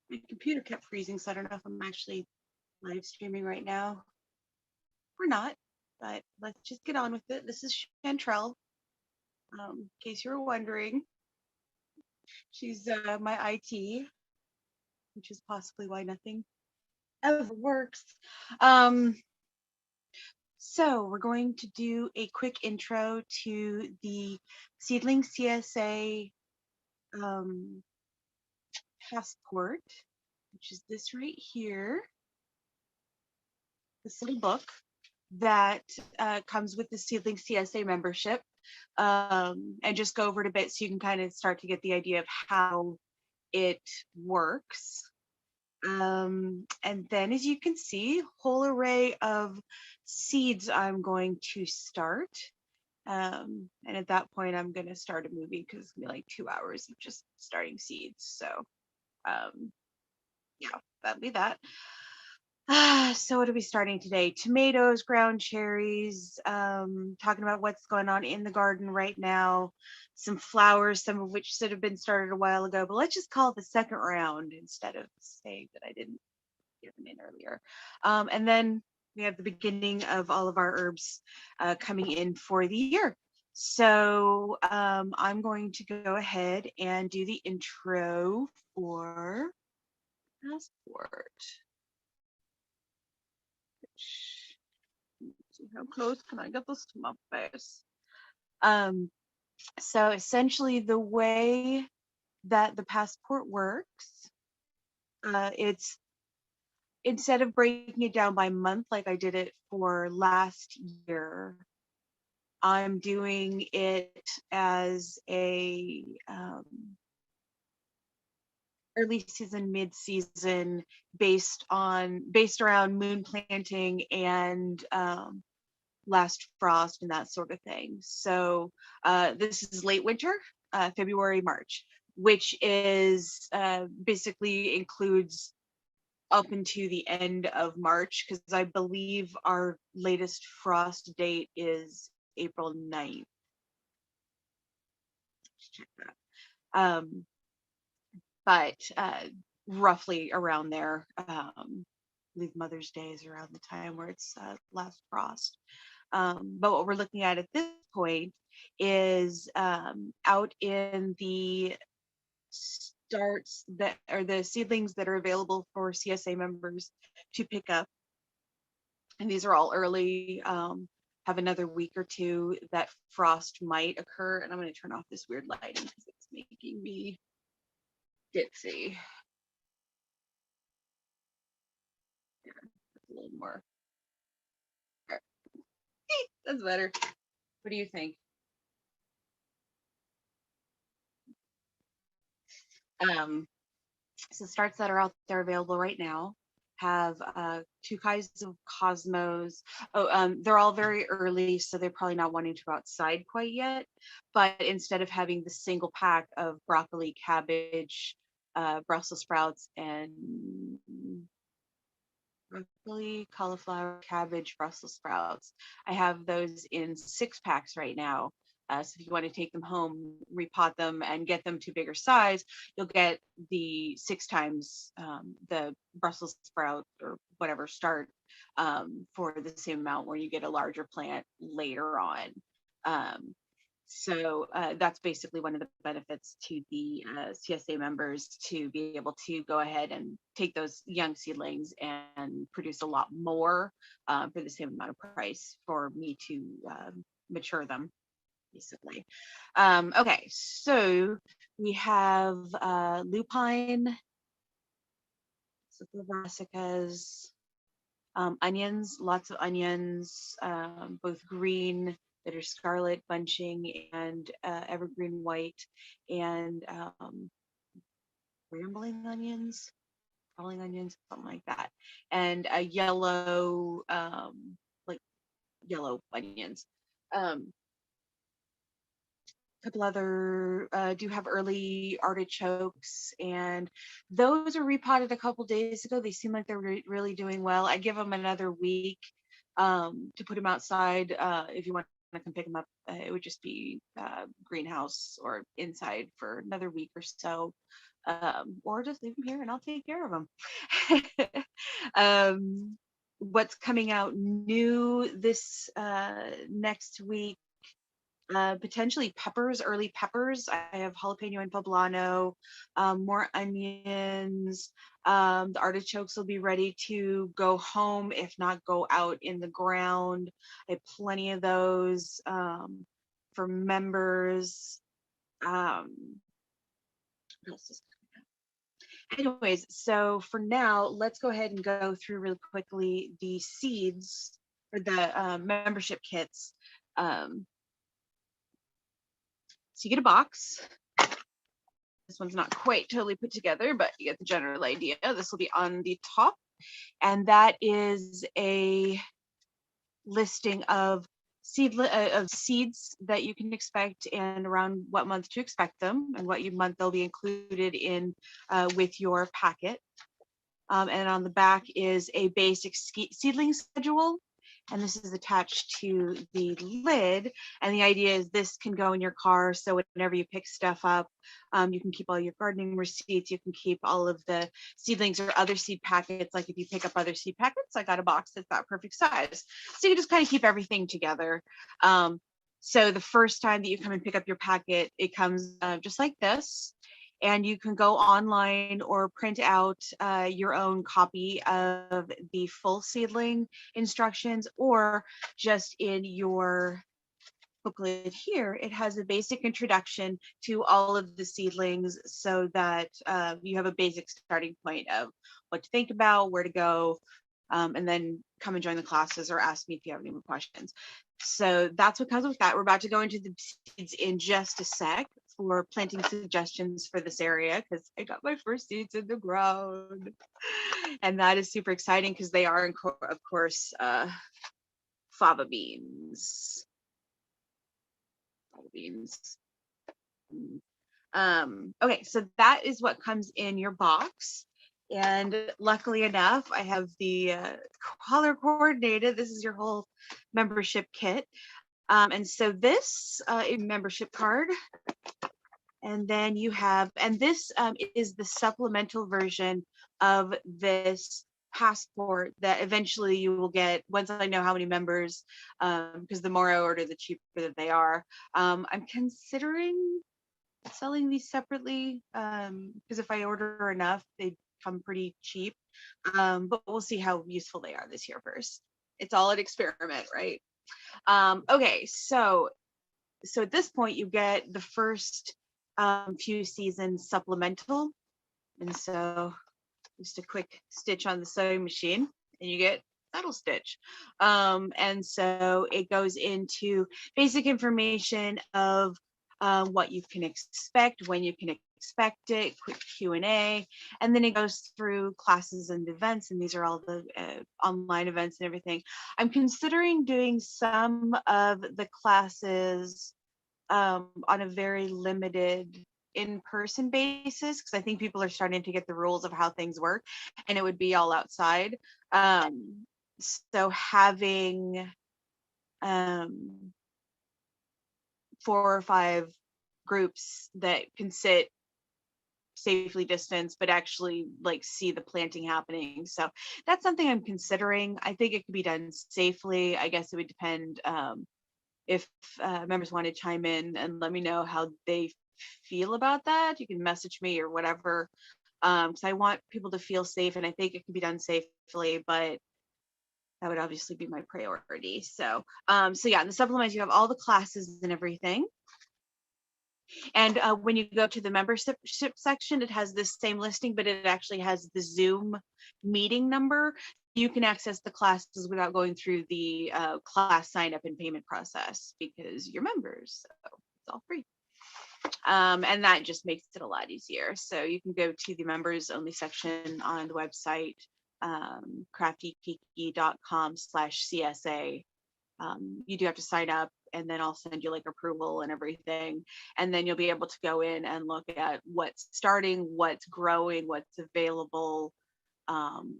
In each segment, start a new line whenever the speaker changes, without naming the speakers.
My computer kept freezing, so I don't know if I'm actually live streaming right now or not, but let's just get on with it. This is Chantrell, in case you were wondering. She's my IT, which is possibly why nothing ever works. Um, so we're going to do a quick intro to the Seedling CSA passport, which is this right here, this little book that comes with the Seedling CSA membership, and just go over it a bit so you can kind of start to get the idea of how it works. And then, as you can see, whole array of seeds I'm going to start. And at that point, I'm going to start a movie because it's going to be like 2 hours of just starting seeds. So, yeah, that'll be that. So what are we starting today? Tomatoes, ground cherries, talking about what's going on in the garden right now, some flowers, some of which should have been started a while ago, but let's just call it the second round instead of saying that I didn't get them in earlier. And then we have the beginning of all of our herbs coming in for the year. So I'm going to go ahead and do the intro for passport. See how close can I get this to my face? So essentially the way that the passport works, it's instead of breaking it down by month like I did it for last year, I'm doing it as a early season, mid season, based around moon planting and last frost and that sort of thing. So this is late winter, February, March, which is basically includes up into the end of March, because I believe our latest frost date is April 9th. Let's check that. But roughly around there. I believe Mother's Day is around the time where it's last frost. But what we're looking at this point is out in the starts that are the seedlings that are available for CSA members to pick up. And these are all early, have another week or two that frost might occur. And I'm going to turn off this weird lighting because it's making me ditzy. Yeah, a little more. That's better. What do you think? So starts that are out there available right now have two kinds of cosmos. They're all very early, so they're probably not wanting to go outside quite yet. But instead of having the single pack of broccoli, cabbage, Brussels sprouts, and broccoli, cauliflower, cabbage, Brussels sprouts, I have those in 6 packs right now. So if you want to take them home, repot them, and get them to bigger size, you'll get the 6 times the Brussels sprout or whatever start for the same amount, where you get a larger plant later on. So that's basically one of the benefits to the CSA members, to be able to go ahead and take those young seedlings and produce a lot more for the same amount of price for me to mature them, basically. Okay, so we have lupine, brassicas, onions, lots of onions, both green that are scarlet bunching and evergreen white, and rambling onions, crawling onions, something like that, and a yellow, like yellow onions. Couple other do have early artichokes, and those are repotted a couple days ago. They seem like they're really doing well. I give them another week to put them outside if you want to come pick them up, it would just be greenhouse or inside for another week or so, or just leave them here and I'll take care of them. What's coming out new this next week? Potentially peppers, early peppers. I have jalapeno and poblano, more onions. The artichokes will be ready to go home, if not go out in the ground. I have plenty of those for members. What else is- Anyways, so for now, let's go ahead and go through really quickly the seeds or the membership kits. Um, So you get a box. This one's not quite totally put together, but you get the general idea. This will be on the top. And that is a listing of seeds that you can expect and around what month to expect them and what month they'll be included in with your packet. And on the back is a basic seedling schedule. And this is attached to the lid. And the idea is this can go in your car. So whenever you pick stuff up, you can keep all your gardening receipts. You can keep all of the seedlings or other seed packets. Like if you pick up other seed packets, I got a box that's that perfect size. So you just kind of keep everything together. So the first time that you come and pick up your packet, it comes just like this. And you can go online or print out your own copy of the full seedling instructions, or just in your booklet here, it has a basic introduction to all of the seedlings so that you have a basic starting point of what to think about, where to go, and then come and join the classes or ask me if you have any more questions. So that's what comes with that. We're about to go into the seeds in just a sec for planting suggestions for this area because I got my first seeds in the ground. And that is super exciting because they are, of course, fava beans. Fava beans. Okay, so that is what comes in your box. And luckily enough, I have the color coordinated. This is your whole membership kit. And so this is a membership card. And then you have, and this is the supplemental version of this passport that eventually you will get once I know how many members, because the more I order, the cheaper that they are. I'm considering selling these separately because if I order enough, they come pretty cheap. But we'll see how useful they are this year first. It's all an experiment, right? Okay, so at this point you get the first few seasons supplemental, and so just a quick stitch on the sewing machine, and you get saddle stitch. And so it goes into basic information of what you can expect, when you can expect it, quick Q&A, and then it goes through classes and events, and these are all the online events and everything. I'm considering doing some of the classes on a very limited in-person basis because I think people are starting to get the rules of how things work, and it would be all outside. So having 4 or 5 groups that can sit safely distanced but actually like see the planting happening, so that's something I'm considering. I think it could be done safely. I guess it would depend if members want to chime in and let me know how they feel about that. You can message me or whatever, because I want people to feel safe, and I think it can be done safely, but that would obviously be my priority. So yeah, in the supplements you have all the classes and everything. And when you go to the membership section, it has this same listing, but it actually has the Zoom meeting number. You can access the classes without going through the class sign up and payment process because you're members, so it's all free. And that just makes it a lot easier. So you can go to the members only section on the website, craftykiki.com/CSA. You do have to sign up, and then I'll send you like approval and everything. And then you'll be able to go in and look at what's starting, what's growing, what's available,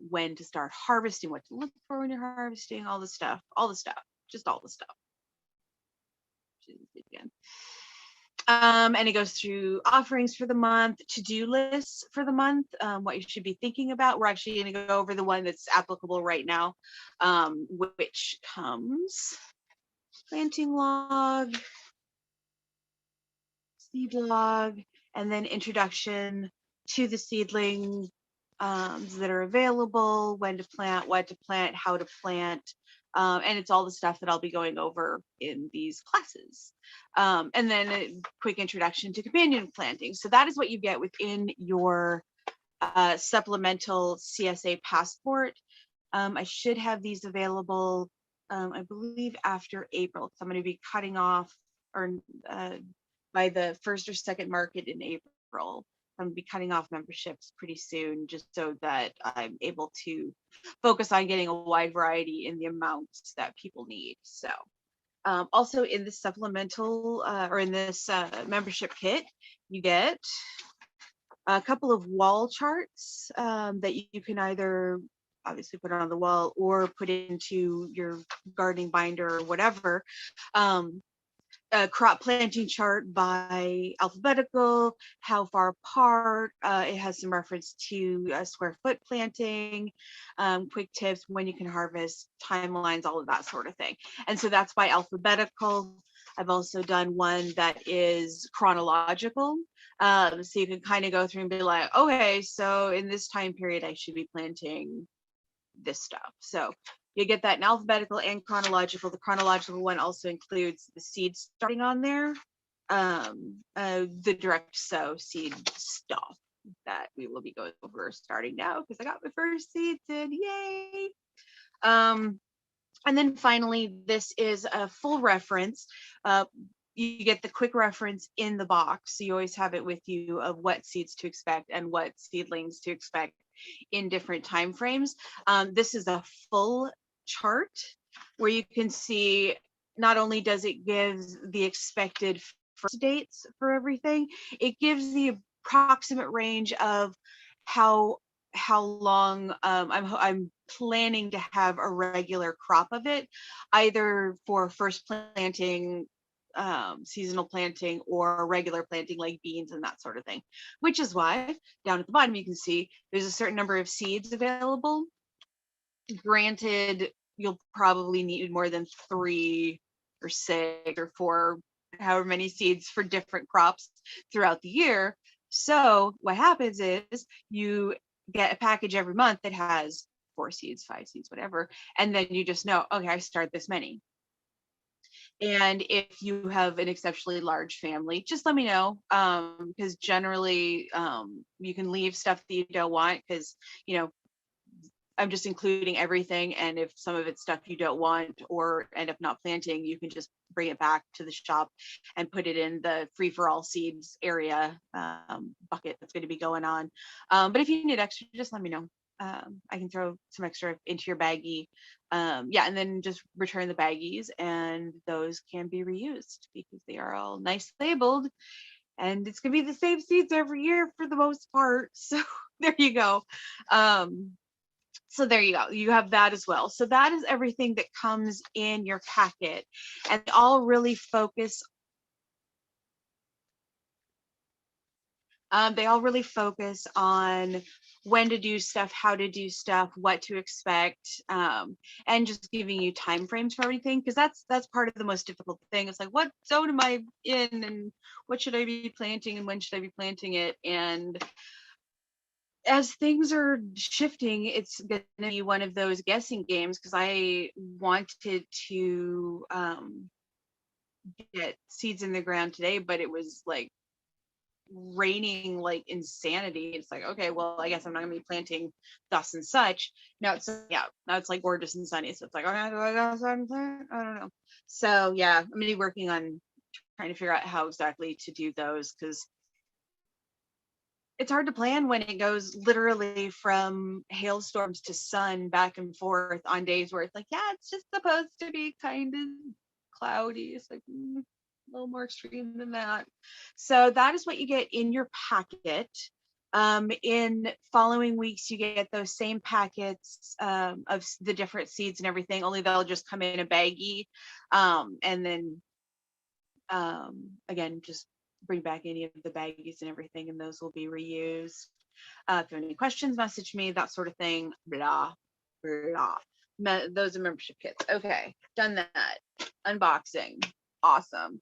when to start harvesting, what to look for when you're harvesting, all the stuff, just all the stuff. again. And it goes through offerings for the month, to-do lists for the month, what you should be thinking about. We're actually going to go over the one that's applicable right now, which comes planting log, seed log, and then introduction to the seedling that are available, when to plant, what to plant, how to plant. And it's all the stuff that I'll be going over in these classes. And then a quick introduction to companion planting. So that is what you get within your supplemental CSA passport. I should have these available, I believe, after April, because I'm going to be cutting off, or by the first or second market in April. I'm going to be cutting off memberships pretty soon, just so that I'm able to focus on getting a wide variety in the amounts that people need. So also in this supplemental or in this membership kit, you get a couple of wall charts that you can either obviously put on the wall or put into your gardening binder or whatever. A crop planting chart by alphabetical, how far apart. It has some reference to square foot planting, quick tips, when you can harvest, timelines, all of that sort of thing. And so that's by alphabetical. I've also done one that is chronological. So you can kind of go through and be like, okay, so in this time period, I should be planting this stuff. So you get that in alphabetical and chronological. The chronological one also includes the seeds starting on there, the direct sow seed stuff that we will be going over starting now, because I got my first seeds in, yay. And then finally, this is a full reference. You get the quick reference in the box, so you always have it with you of what seeds to expect and what seedlings to expect in different time frames. This is a full chart where you can see, not only does it give the expected first dates for everything, it gives the approximate range of how long I'm planning to have a regular crop of it, either for first planting, seasonal planting, or regular planting like beans and that sort of thing. Which is why down at the bottom you can see there's a certain number of seeds available. Granted, you'll probably need more than 3 or 6 or 4, however many seeds for different crops throughout the year. So what happens is you get a package every month that has 4 seeds, 5 seeds, whatever, and then you just know, okay, I start this many. And if you have an exceptionally large family, just let me know, because generally you can leave stuff that you don't want, because I'm just including everything, and if some of it's stuff you don't want or end up not planting, you can just bring it back to the shop and put it in the free for all seeds area bucket that's going to be going on. But if you need extra, just let me know. I can throw some extra into your baggie. Yeah, and then just return the baggies, and those can be reused because they are all nice labeled, and it's going to be the same seeds every year for the most part. So there you go. So there you go. You have that as well. So that is everything that comes in your packet, and they all really focus. They all really focus on when to do stuff, how to do stuff, what to expect, and just giving you time frames for everything, because that's part of the most difficult thing. It's like, what zone am I in, and what should I be planting, and when should I be planting it? And as things are shifting, it's going to be one of those guessing games, because I wanted to get seeds in the ground today, but it was like raining like insanity. It's like, okay, well, I guess I'm not gonna be planting thus and such. Now it's like gorgeous and sunny. So it's like, okay, do I go outside and plant? I don't know. So yeah, I'm gonna be working on trying to figure out how exactly to do those, because it's hard to plan when it goes literally from hailstorms to sun back and forth on days where it's like, yeah, it's just supposed to be kind of cloudy. It's like a little more extreme than that. So that is what you get in your packet. In following weeks, you get those same packets of the different seeds and everything, only they'll just come in a baggie. And then Again, just bring back any of the baggies and everything, and those will be reused. If you have any questions, message me, that sort of thing. Blah, blah. Those are membership kits. Okay, done that. Unboxing. Awesome.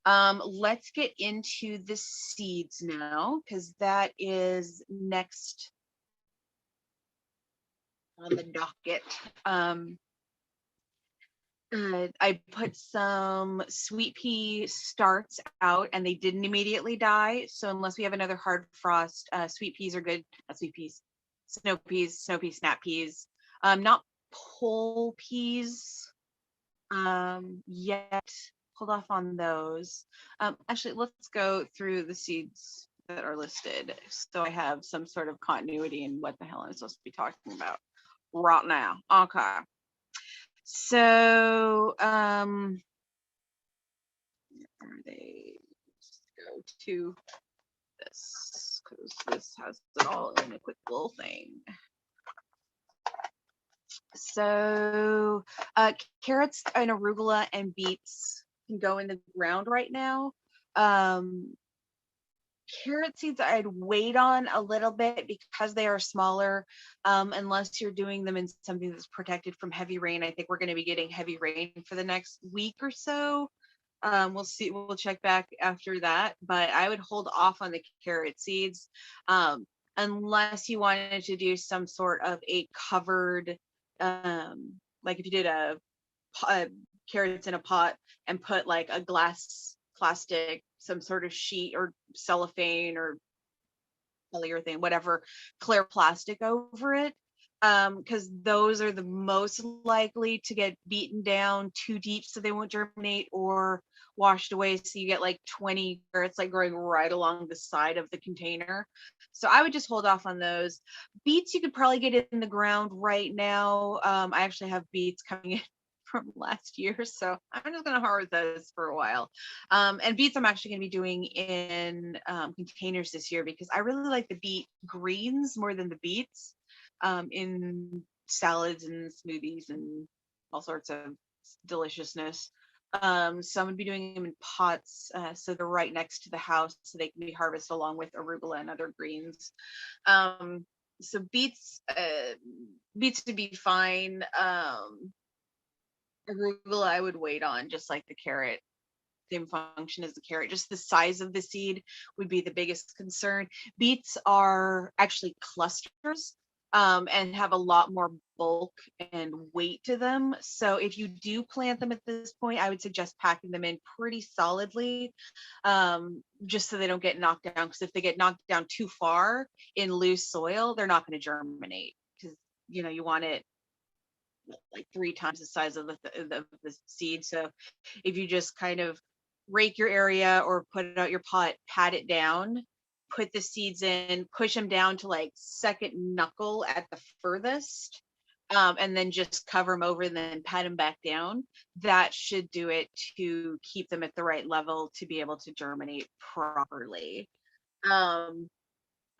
Let's get into the seeds now, because that is next on the docket. I put some sweet pea starts out and they didn't immediately die. So unless we have another hard frost, sweet peas are good. Not sweet peas, snow peas, snap peas. Not pole peas yet. Hold off on those. Actually, let's go through the seeds that are listed so I have some sort of continuity in what the hell I'm supposed to be talking about right now. Okay. So, are they? Let's go to this because this has it all in a quick little thing. So, carrots and arugula and beets can go in the ground right now. Carrot seeds I'd wait on a little bit because they are smaller, unless you're doing them in something that's protected from heavy rain. I think we're going to be getting heavy rain for the next week or so. We'll see, we'll check back after that, but I would hold off on the carrot seeds, unless you wanted to do some sort of a covered, like if you did a carrots in a pot and put like a glass plastic, some sort of sheet or cellophane or polyurethane, whatever, clear plastic over it, because those are the most likely to get beaten down too deep so they won't germinate, or washed away so you get like 20 carrots like growing right along the side of the container. So I would just hold off on those. Beets you could probably get in the ground right now. I actually have beets coming in from last year, so I'm just going to harvest those for a while. And beets I'm actually going to be doing in containers this year because I really like the beet greens more than the beets, in salads and smoothies and all sorts of deliciousness. So I'm going to be doing them in pots, so they're right next to the house so they can be harvested along with arugula and other greens. So beets to be fine. Arugula I would wait on, just like the carrot. Same function as the carrot. Just the size of the seed would be the biggest concern. Beets are actually clusters, and have a lot more bulk and weight to them. So if you do plant them at this point, I would suggest packing them in pretty solidly, just so they don't get knocked down. Because if they get knocked down too far in loose soil, they're not going to germinate. Because you want it like 3 times the size of the seed. So if you just kind of rake your area or put out your pot, pat it down, put the seeds in, push them down to like second knuckle at the furthest, and then just cover them over and then pat them back down. That should do it to keep them at the right level to be able to germinate properly.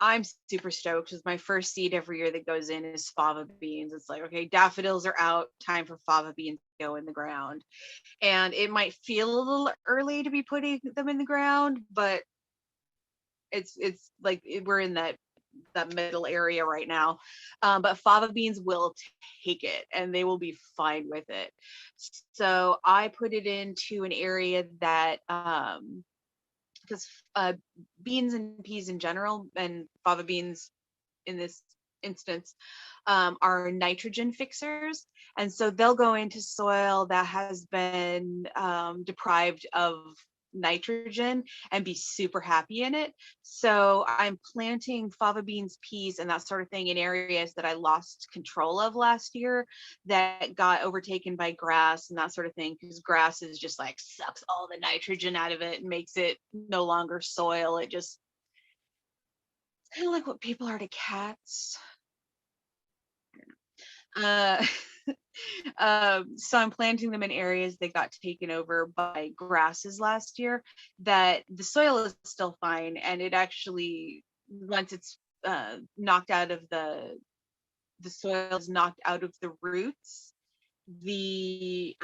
I'm super stoked because my first seed every year that goes in is fava beans. It's like, okay, daffodils are out, time for fava beans to go in the ground. And it might feel a little early to be putting them in the ground, but it's like we're in that middle area right now. But fava beans will take it and they will be fine with it. So I put it into an area that because beans and peas in general, and fava beans in this instance, are nitrogen fixers. And so they'll go into soil that has been deprived of nitrogen and be super happy in it. So I'm planting fava beans, peas, and that sort of thing in areas that I lost control of last year that got overtaken by grass and that sort of thing, because grass is just like sucks all the nitrogen out of it and makes it no longer soil. It just, it's kind of like what people are to cats. Uh, so I'm planting them in areas that got taken over by grasses last year, that the soil is still fine. And it actually, once it's knocked out of the soil is knocked out of the roots, the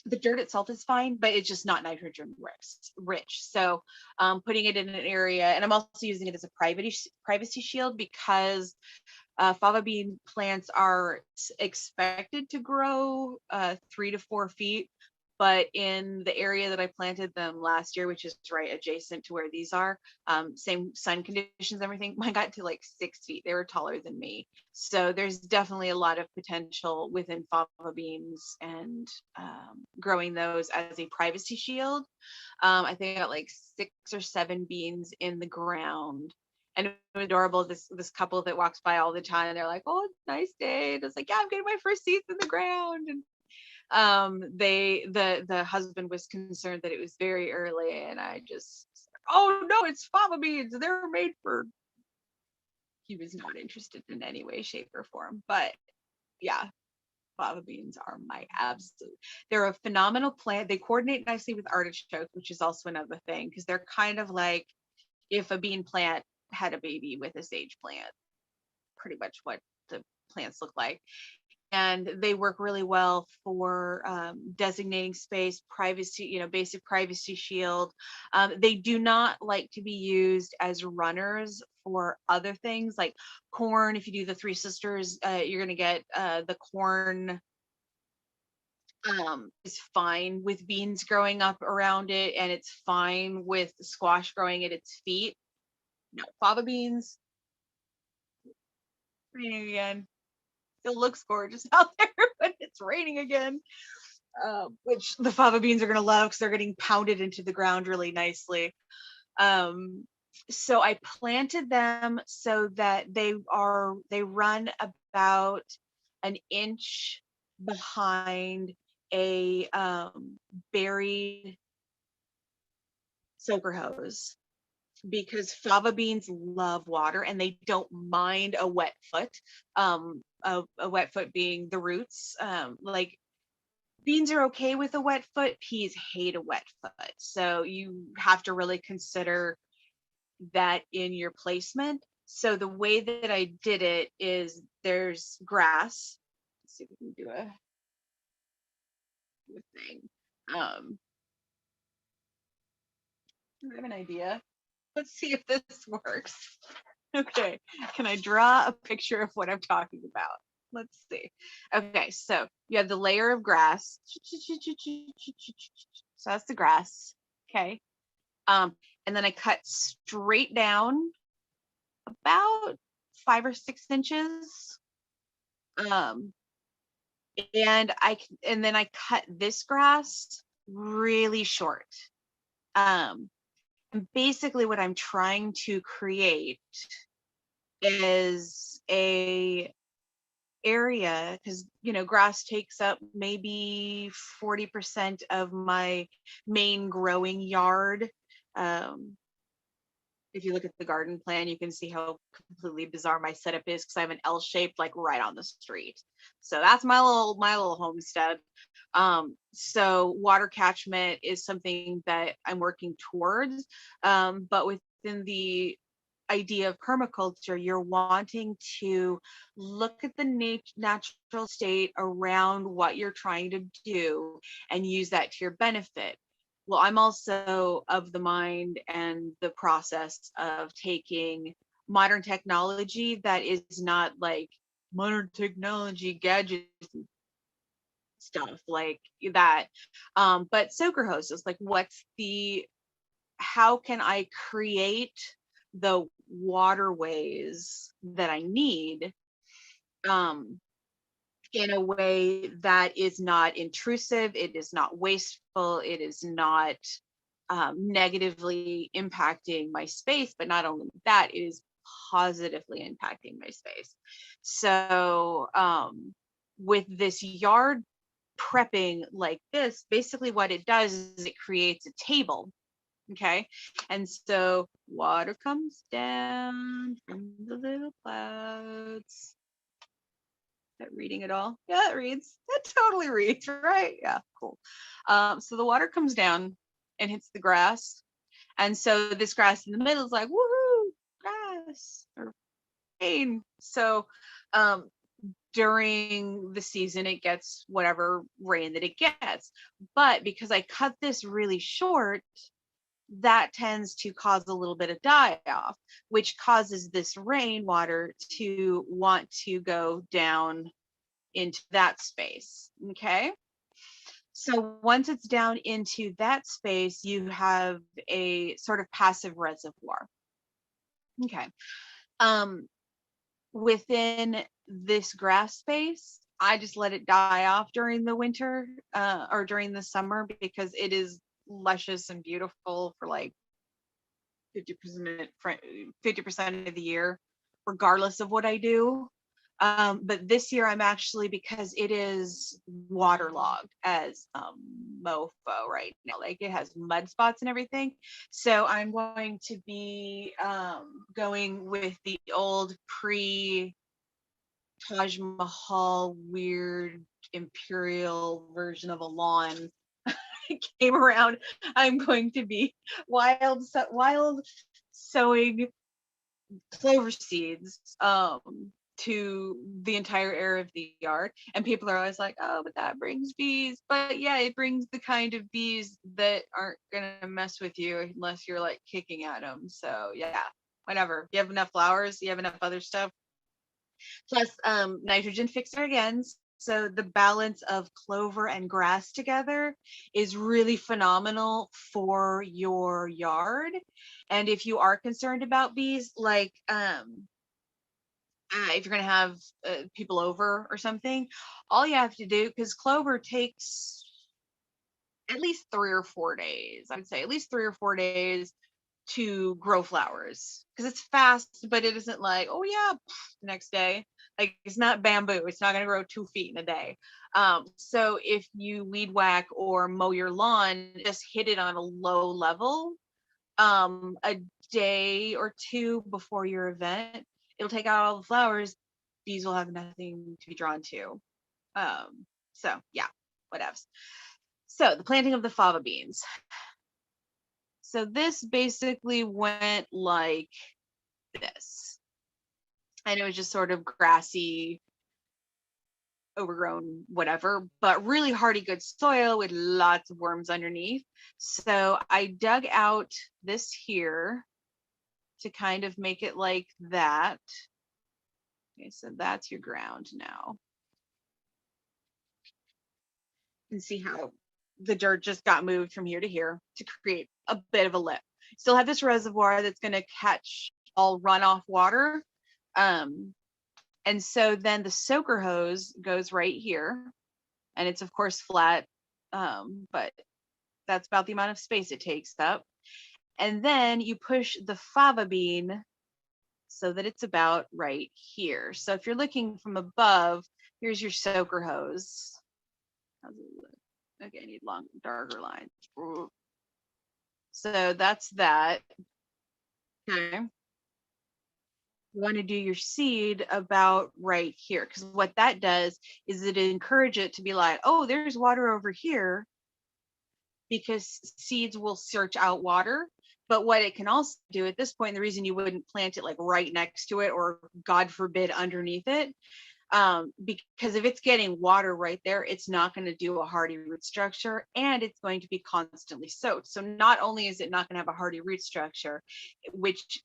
The dirt itself is fine, but it's just not nitrogen rich. So putting it in an area, and I'm also using it as a privacy shield because fava bean plants are expected to grow 3 to 4 feet, but in the area that I planted them last year, which is right adjacent to where these are, same sun conditions, everything, mine got to like 6 feet. They were taller than me. So there's definitely a lot of potential within fava beans and growing those as a privacy shield. I think I got like 6 or 7 beans in the ground. And it was adorable. This couple that walks by all the time, they're like, "Oh, nice day." And it's like, "Yeah, I'm getting my first seeds in the ground." And the husband was concerned that it was very early, and I just, "Oh no, it's fava beans. They're made for." He was not interested in any way, shape, or form. But yeah, fava beans are my absolute. They're a phenomenal plant. They coordinate nicely with artichoke, which is also another thing because they're kind of like if a bean plant had a baby with a sage plant, pretty much what the plants look like. And they work really well for designating space, privacy, basic privacy shield. They do not like to be used as runners for other things like corn. If you do the Three Sisters, you're going to get the corn is fine with beans growing up around it, and it's fine with squash growing at its feet. No, fava beans, raining again. It looks gorgeous out there, but it's raining again. Which the fava beans are going to love because they're getting pounded into the ground really nicely. Um, so I planted them so that they run about an inch behind a buried soaker hose because fava beans love water and they don't mind a wet foot. A wet foot being the roots. Like beans are okay with a wet foot, peas hate a wet foot. So you have to really consider that in your placement. So the way that I did it is there's grass. Let's see if we can do a thing. I have an idea. Let's see if this works. Okay, can I draw a picture of what I'm talking about? Let's see. Okay, so you have the layer of grass. So that's the grass. Okay. And then I cut straight down about 5 or 6 inches. Um, and then I cut this grass really short. And basically what I'm trying to create is a area because grass takes up maybe 40% of my main growing yard. um, if you look at the garden plan, you can see how completely bizarre my setup is because I have an L shaped like right on the street. So that's my little homestead. So water catchment is something that I'm working towards. But within the idea of permaculture, you're wanting to look at the natural state around what you're trying to do and use that to your benefit. Well, I'm also of the mind and the process of taking modern technology that is not like modern technology gadgets stuff like that, but soaker hoses, like how can I create the waterways that I need um, in a way that is not intrusive, it is not wasteful, it is not negatively impacting my space, but not only that, it is positively impacting my space. So with this yard prepping like this, basically what it does is it creates a table. Okay. And so water comes down from the little clouds. Is that reading at all? Yeah, it reads. It totally reads, right? Yeah, cool. So the water comes down and hits the grass. And so this grass in the middle is like, woohoo, grass or rain. So during the season it gets whatever rain that it gets. But because I cut this really short, that tends to cause a little bit of die off, which causes this rainwater to want to go down into that space. Okay. So once it's down into that space, you have a sort of passive reservoir. Okay. Um, Within this grass space, I just let it die off during the winter or during the summer because it is luscious and beautiful for like 50% of the year, regardless of what I do. But this year I'm actually, because it is waterlogged as mofo right now, like it has mud spots and everything. So I'm going to be going with the old pre Taj Mahal weird imperial version of a lawn came around. I'm going to be wild sowing clover seeds to the entire area of the yard. And people are always like, oh, but that brings bees. But yeah, it brings the kind of bees that aren't gonna mess with you unless you're like kicking at them. So yeah, whatever. You have enough flowers, you have enough other stuff. Plus nitrogen fixer again. So the balance of clover and grass together is really phenomenal for your yard. And if you are concerned about bees, like if you're going to have people over or something, all you have to do, because clover takes at least 3 or 4 days, I would say at least 3 or 4 days to grow flowers, because it's fast, but it isn't like, oh yeah, the next day. Like it's not bamboo, it's not going to grow 2 feet in a day. So if you weed whack or mow your lawn, just hit it on a low level a day or two before your event, it'll take out all the flowers. Bees will have nothing to be drawn to. So yeah, whatevs. So the planting of the fava beans. So this basically went like this. And it was just sort of grassy, overgrown, whatever, but really hardy, good soil with lots of worms underneath. So I dug out this here to kind of make it like that. Okay, so that's your ground now. You can see how the dirt just got moved from here to here to create a bit of a lip. Still have this reservoir that's going to catch all runoff water. And so then the soaker hose goes right here, and it's of course flat, but that's about the amount of space it takes up. And then you push the fava bean so that it's about right here. So if you're looking from above, here's your soaker hose. How's it look? Okay, I need long, darker lines. So that's that. Okay. You want to do your seed about right here, because what that does is it encourage it to be like, oh, there's water over here, because seeds will search out water. But what it can also do at this point, the reason you wouldn't plant it like right next to it or God forbid underneath it, because if it's getting water right there, it's not going to do a hardy root structure, and it's going to be constantly soaked. So not only is it not going to have a hardy root structure, which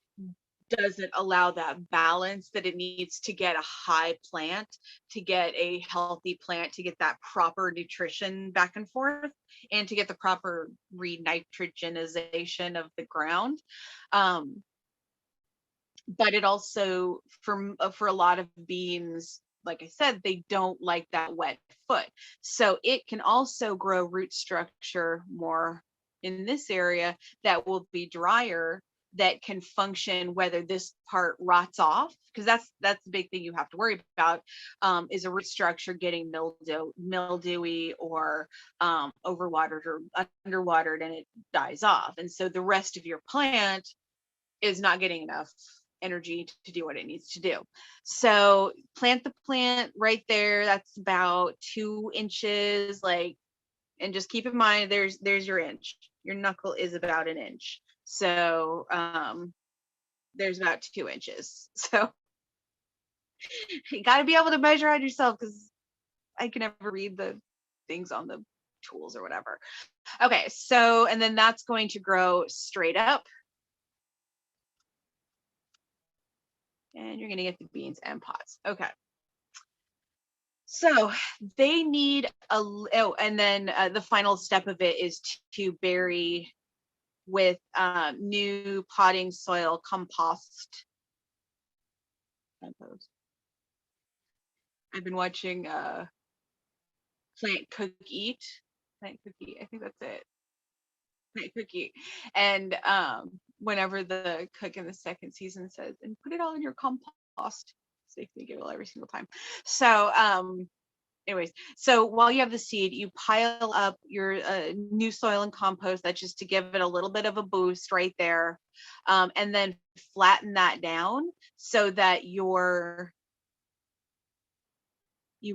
doesn't allow that balance that it needs to get a high plant, to get a healthy plant, to get that proper nutrition back and forth, and to get the proper re-nitrogenization of the ground. But it also, for a lot of beans, like I said, they don't like that wet foot. So it can also grow root structure more in this area that will be drier, that can function whether this part rots off, because that's the big thing you have to worry about, is a root structure getting mildewy or overwatered or underwatered, and it dies off. And so the rest of your plant is not getting enough energy to do what it needs to do. So plant the plant right there. That's about 2 inches, like, and just keep in mind there's your inch. Your knuckle is about an inch. So there's about 2 inches. So You got to be able to measure out yourself because I can never read the things on the tools or whatever. Okay, so, and then that's going to grow straight up. And you're going to get the beans and pods. Okay. So they need and then the final step of it is to bury with new potting soil compost. I've been watching Plant Cook Eat. Plant Cook Eat. I think that's it. Plant Cook Eat. And whenever the cook in the second season says, and put it all in your compost, so they can giggle every single time. So anyways, so while you have the seed, you pile up your new soil and compost. That's just to give it a little bit of a boost right there, and then flatten that down so that you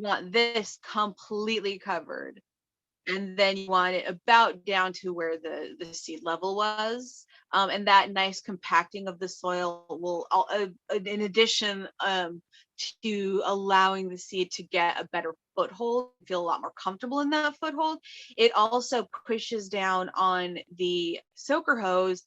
want this completely covered, and then you want it about down to where the seed level was, and that nice compacting of the soil will, in addition to allowing the seed to get a better foothold, feel a lot more comfortable in that foothold, it also pushes down on the soaker hose,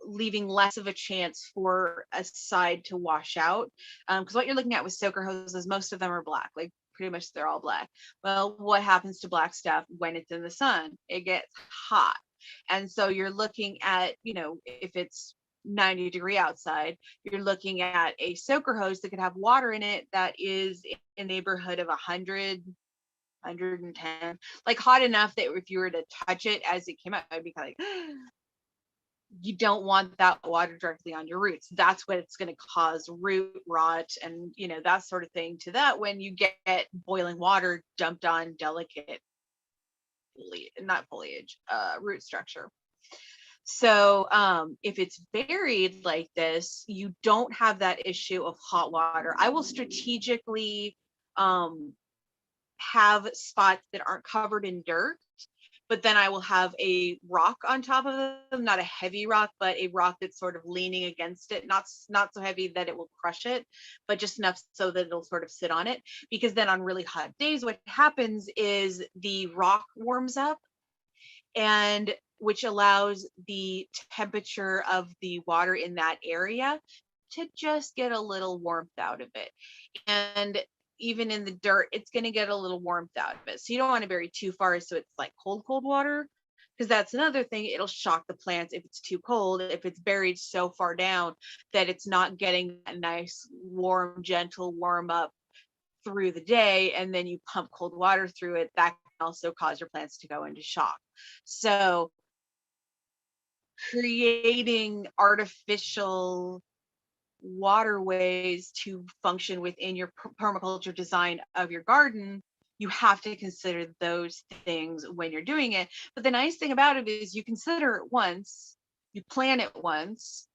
leaving less of a chance for a side to wash out. Because what you're looking at with soaker hoses, most of them are black, like pretty much they're all black. Well, what happens to black stuff when it's in the sun? It gets hot. And so you're looking at, if it's 90-degree outside, you're looking at a soaker hose that could have water in it that is in the neighborhood of 100, 110, like hot enough that if you were to touch it as it came out, I'd be kind of like, you don't want that water directly on your roots. That's what it's going to cause root rot and that sort of thing to that when you get boiling water dumped on delicate not foliage, root structure. So if it's buried like this, you don't have that issue of hot water. I will strategically have spots that aren't covered in dirt, but then I will have a rock on top of them, not a heavy rock, but a rock that's sort of leaning against it, not so heavy that it will crush it, but just enough so that it'll sort of sit on it. Because then on really hot days, what happens is the rock warms up, and which allows the temperature of the water in that area to just get a little warmth out of it. And even in the dirt, it's going to get a little warmth out of it. So you don't want to bury too far so it's like cold water, because that's another thing. It'll shock the plants if it's too cold, if it's buried so far down that it's not getting that nice, warm, gentle warm up through the day, and then you pump cold water through it. That can also cause your plants to go into shock. So creating artificial waterways to function within your permaculture design of your garden, you have to consider those things when you're doing it. But the nice thing about it is you consider it once, you plan it once,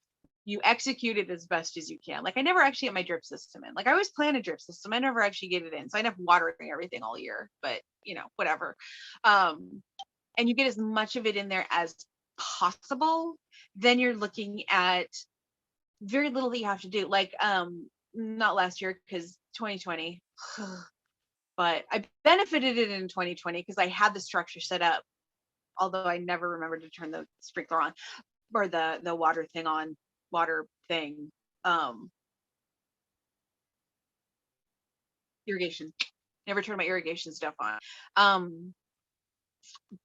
you execute it as best as you can. Like I never actually get my drip system in. Like I always plan a drip system, I never actually get it in. So I end up watering everything all year, but whatever. And you get as much of it in there as possible. Then you're looking at very little that you have to do. Like not last year because 2020, but I benefited it in 2020 because I had the structure set up, although I never remembered to turn the sprinkler on or the water thing on, water thing, irrigation, never turned my irrigation stuff on.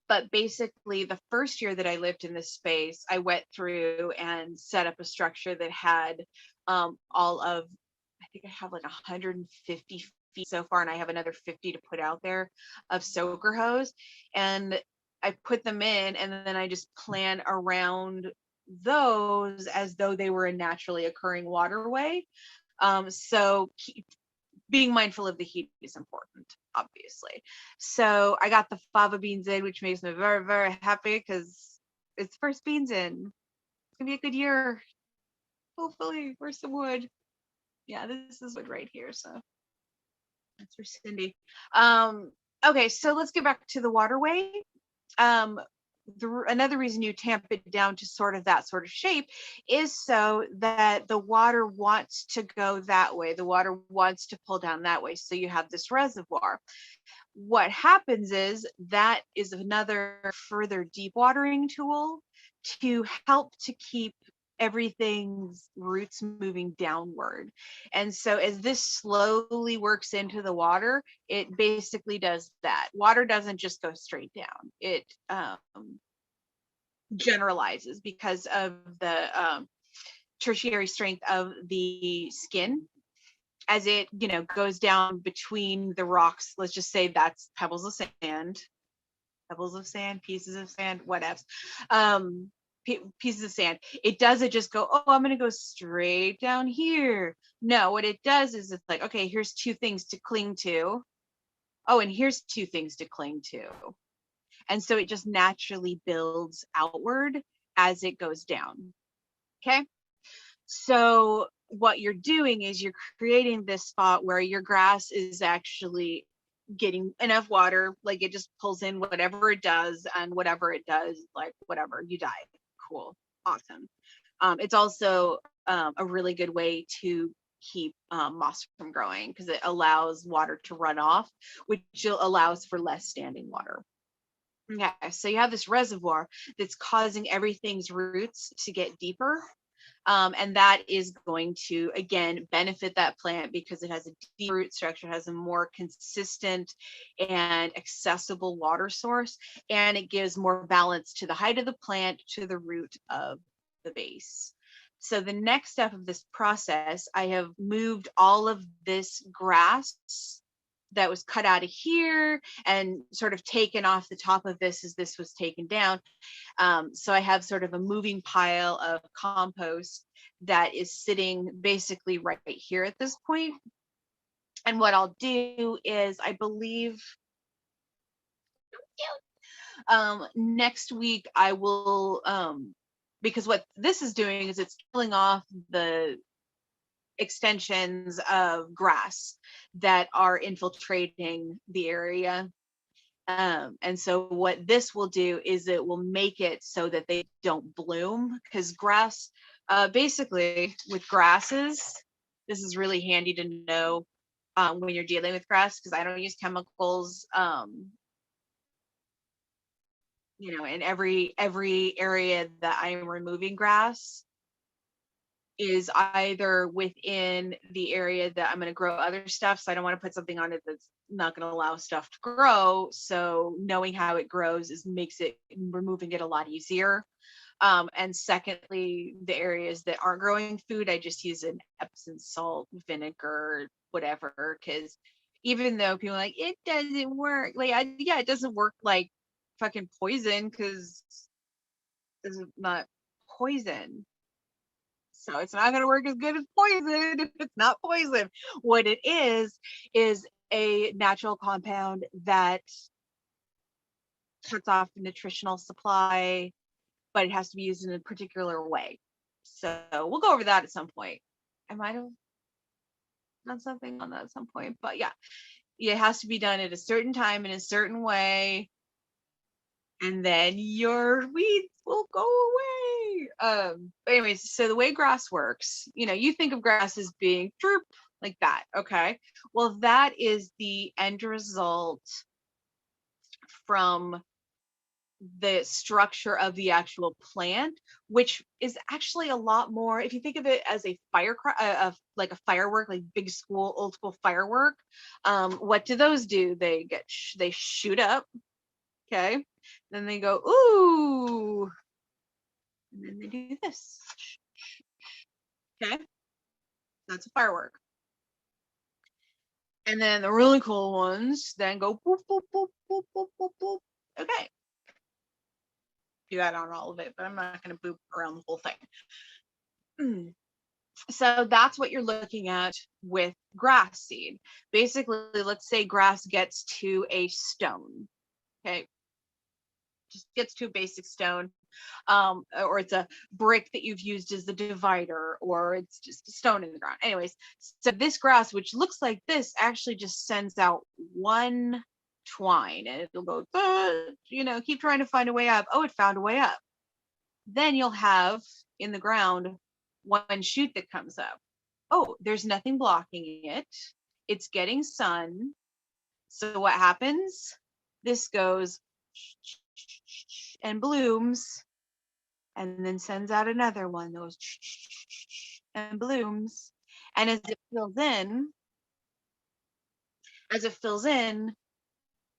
But basically the first year that I lived in this space, I went through and set up a structure that had all of, I think I have like 150 feet so far, and I have another 50 to put out there of soaker hose. And I put them in, and then I just plan around those as though they were a naturally occurring waterway. So being mindful of the heat is important, obviously. So I got the fava beans in, which makes me very, very happy because it's first beans in. It's gonna be a good year. Hopefully, where's some wood? Yeah, this is wood right here. So that's for Cindy. Okay, so let's get back to the waterway. another reason you tamp it down to sort of that sort of shape is so that the water wants to go that way. The water wants to pull down that way. So you have this reservoir. What happens is that is another further deep watering tool to help to keep everything's roots moving downward. And so as this slowly works into the water, it basically does that. Water doesn't just go straight down. It generalizes because of the tertiary strength of the skin as it, goes down between the rocks. Let's just say that's pebbles of sand, pieces of sand, whatever. Pieces of sand. It doesn't just go, oh, I'm going to go straight down here. No, what it does is it's like, okay, here's two things to cling to. Oh, and here's two things to cling to. And so it just naturally builds outward as it goes down. Okay. So what you're doing is you're creating this spot where your grass is actually getting enough water, like it just pulls in whatever it does, and whatever it does, like whatever, you die. Cool. Awesome. It's also a really good way to keep moss from growing because it allows water to run off, which allows for less standing water. Okay, so you have this reservoir that's causing everything's roots to get deeper. And that is going to, again, benefit that plant because it has a deep root structure, has a more consistent and accessible water source, and it gives more balance to the height of the plant, to the root of the base. So the next step of this process, I have moved all of this grass that was cut out of here and sort of taken off the top of this as this was taken down. So I have sort of a moving pile of compost that is sitting basically right here at this point. And what I'll do is, I believe next week I will, because what this is doing is it's killing off the extensions of grass that are infiltrating the area. And so what this will do is it will make it so that they don't bloom, because grass, basically with grasses, this is really handy to know when you're dealing with grass, because I don't use chemicals, in every area that I'm removing grass is either within the area that I'm going to grow other stuff. So I don't want to put something on it that's not going to allow stuff to grow. So knowing how it grows makes it removing it a lot easier. And secondly, the areas that aren't growing food, I just use an Epsom salt, vinegar, whatever. Because even though people are like, it doesn't work, like, yeah, it doesn't work like fucking poison, because it's not poison. So it's not going to work as good as poison if it's not poison. What it is a natural compound that cuts off the nutritional supply, but it has to be used in a particular way. So we'll go over that at some point. I might have done something on that at some point, but yeah, it has to be done at a certain time in a certain way, and then your weeds will go away. But anyways, so the way grass works, you think of grass as being droop like that. Okay. Well, that is the end result from the structure of the actual plant, which is actually a lot more, if you think of it as a like a firework, like big school, old school firework. What do those do? They shoot up. Okay. Then they go, ooh. And then they do this. Okay. That's a firework. And then the really cool ones then go boop, boop, boop, boop, boop, boop, boop. Okay. Do that on all of it, but I'm not going to boop around the whole thing. So that's what you're looking at with grass seed. Basically, let's say grass gets to a stone. Okay. Just gets to a basic stone. Or it's a brick that you've used as the divider, or it's just a stone in the ground. Anyways, so this grass, which looks like this, actually just sends out one twine, and it'll go, keep trying to find a way up. Oh, it found a way up. Then you'll have in the ground one shoot that comes up. Oh, there's nothing blocking it. It's getting sun. So what happens? This goes and blooms, and then sends out another one that goes and blooms. And as it fills in,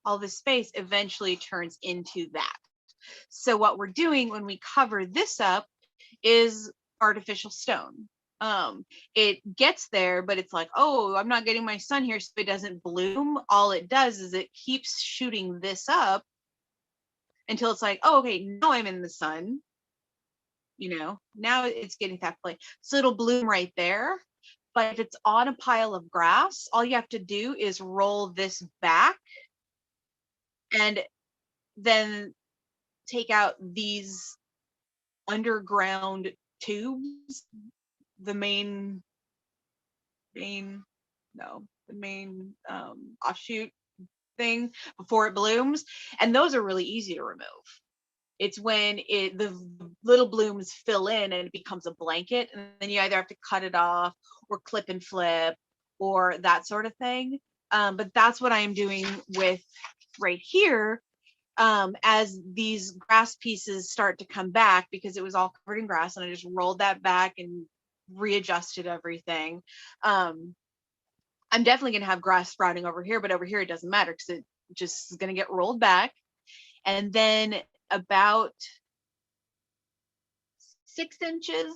all this space eventually turns into that. So what we're doing when we cover this up is artificial stone. It gets there, but it's like, oh, I'm not getting my sun here, so it doesn't bloom. All it does is it keeps shooting this up until it's like, oh, okay, now I'm in the sun. Now it's getting that play. So it'll bloom right there. But if it's on a pile of grass, all you have to do is roll this back and then take out these underground tubes, the main offshoot thing before it blooms, and those are really easy to remove. It's when the little blooms fill in and it becomes a blanket, and then you either have to cut it off or clip and flip or that sort of thing. But that's what I am doing with right here. As these grass pieces start to come back, because it was all covered in grass, and I just rolled that back and readjusted everything. I'm definitely going to have grass sprouting over here, but over here it doesn't matter because it just is going to get rolled back. And then about 6 inches,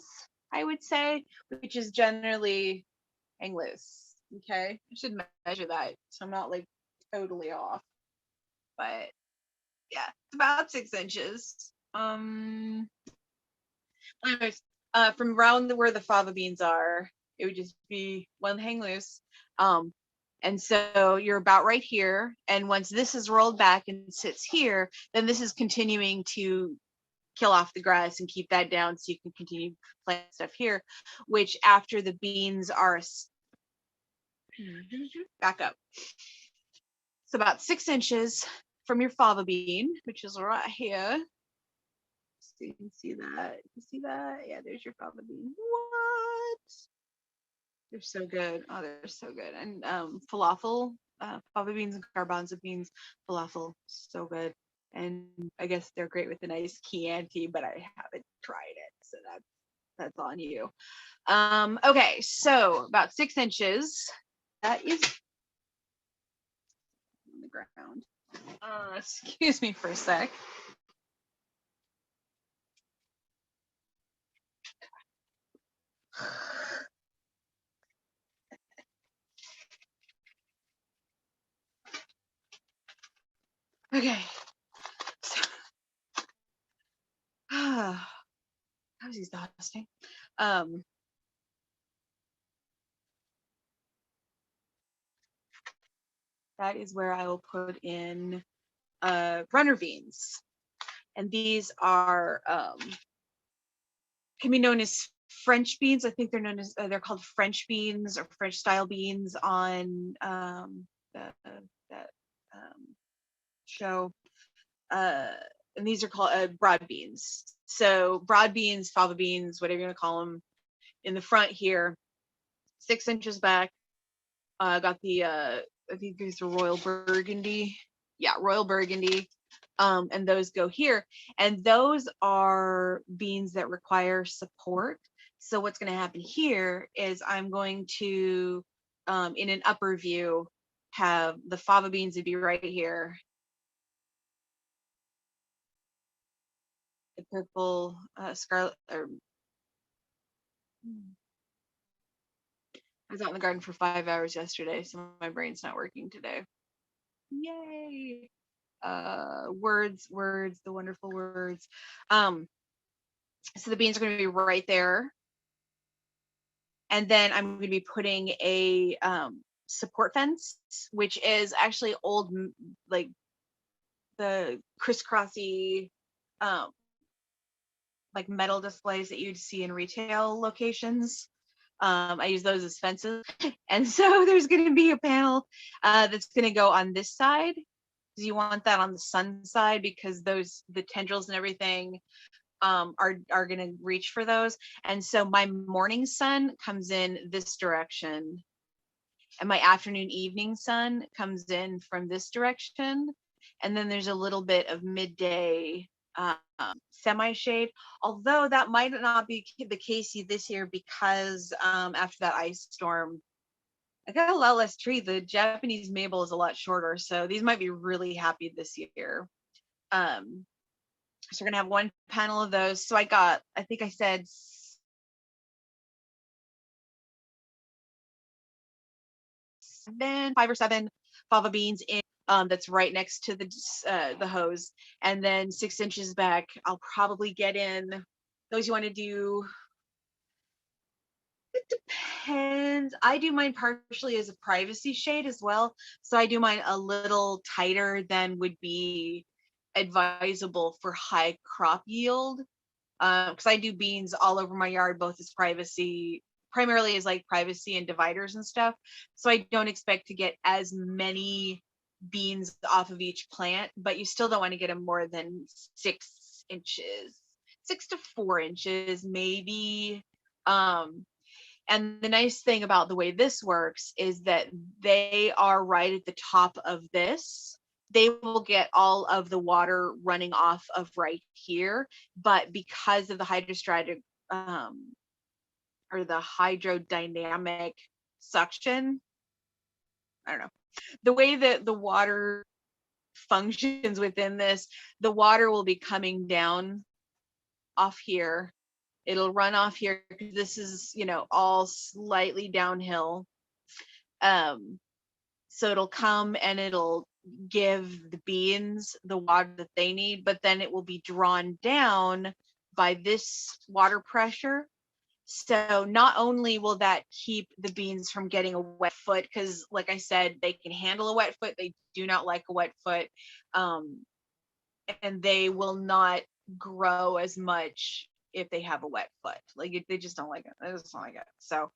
I would say, which is generally hang loose. Okay, I should measure that so I'm not like totally off, but yeah, it's about 6 inches. Anyways, from around where the fava beans are, it would just be one hang loose. And so you're about right here. And once this is rolled back and sits here, then this is continuing to kill off the grass and keep that down so you can continue planting stuff here, which after the beans are back up. It's about 6 inches from your fava bean, which is right here. So you can see that. You see that? Yeah, there's your fava bean. What? They're so good. Oh, they're so good. And falafel, fava beans and garbanzo beans, falafel, so good. And I guess they're great with a nice Chianti, but I haven't tried it, so that's on you. Okay, so about 6 inches. That is on the ground. Excuse me for a sec. Okay. So, that was exhausting. That is where I will put in runner beans. And these are can be known as French beans. I think they're known as they're called French beans or French style beans on that show. And these are called broad beans. So broad beans, fava beans, whatever you want to call them, in the front here, 6 inches back. Got the I think these are Royal Burgundy. Yeah, Royal Burgundy. And those go here. And those are beans that require support. So what's going to happen here is I'm going to, in an upper view, have the fava beans would be right here. The purple, scarlet, or I was out in the garden for 5 hours yesterday, so my brain's not working today. Yay. Words, the wonderful words. So the beans are going to be right there. And then I'm going to be putting a support fence, which is actually old, like the crisscrossy, like metal displays that you'd see in retail locations. I use those as fences. And so there's going to be a panel that's going to go on this side. because you want that on the sun side, because the tendrils and everything are going to reach for those. And so my morning sun comes in this direction, and my afternoon evening sun comes in from this direction. And then there's a little bit of midday um, semi shade, although that might not be the case this year, because after that ice storm, I got a lot less tree. The Japanese maple is a lot shorter, so these might be really happy this year. So we're gonna have one panel of those. So I think I said 5 or 7 fava beans in, that's right next to the hose, and then 6 inches back, I'll probably get in those you want to do. It depends. I do mine partially as a privacy shade as well. So I do mine a little tighter than would be advisable for high crop yield. Because I do beans all over my yard, both as privacy, primarily as like privacy and dividers and stuff. So I don't expect to get as many beans off of each plant, but you still don't want to get them more than 6 inches, 6 to 4 inches, maybe. And the nice thing about the way this works is that they are right at the top of this. They will get all of the water running off of right here, but because of the hydrostatic or the hydrodynamic suction, I don't know, the way that the water functions within this, the water will be coming down off here. It'll run off here because this is, all slightly downhill. So it'll come and it'll give the beans the water that they need, but then it will be drawn down by this water pressure. So not only will that keep the beans from getting a wet foot, because like I said, they can handle a wet foot. They do not like a wet foot. And they will not grow as much if they have a wet foot. Like they just don't like it. They just don't like it. So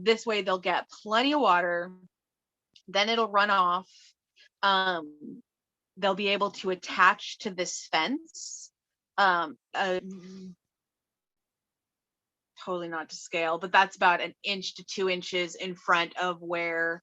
this way they'll get plenty of water. Then it'll run off. They'll be able to attach to this fence. Totally not to scale, but that's about 1 inch to 2 inches in front of where,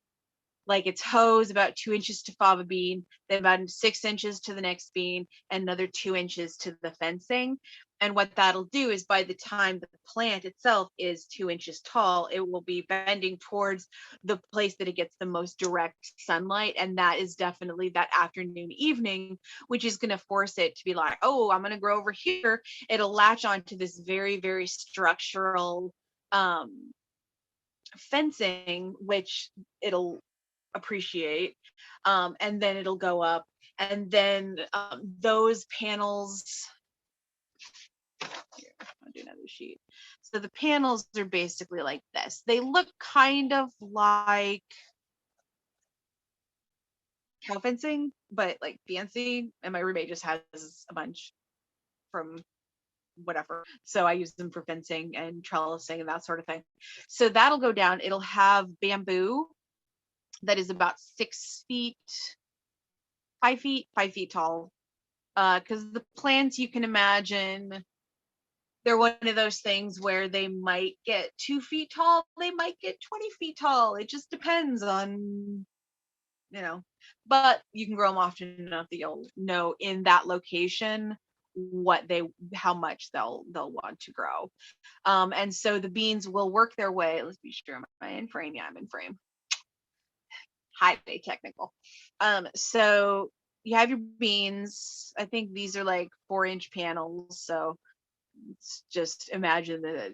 like, it's hose about 2 inches to fava bean, then about 6 inches to the next bean, and another 2 inches to the fencing. And what that'll do is by the time that the plant itself is 2 inches tall, it will be bending towards the place that it gets the most direct sunlight. And that is definitely that afternoon, evening, which is going to force it to be like, oh, I'm going to grow over here. It'll latch onto this very, very structural fencing, which it'll appreciate, and then it'll go up, and then those panels, here, I'll do another sheet. So the panels are basically like this. They look kind of like cow fencing, but like fancy, and my roommate just has a bunch from whatever, so I use them for fencing and trellising and that sort of thing. So that'll go down. It'll have bamboo that is about 6 feet, 5 feet tall. Because the plants, you can imagine, they're one of those things where they might get 2 feet tall, they might get 20 feet tall. It just depends on, but you can grow them often enough that you'll know in that location how much they'll want to grow. And so the beans will work their way. Let's be sure, am I in frame? Yeah, I'm in frame. Highly technical. So you have your beans. I think these are like 4-inch panels. So just imagine that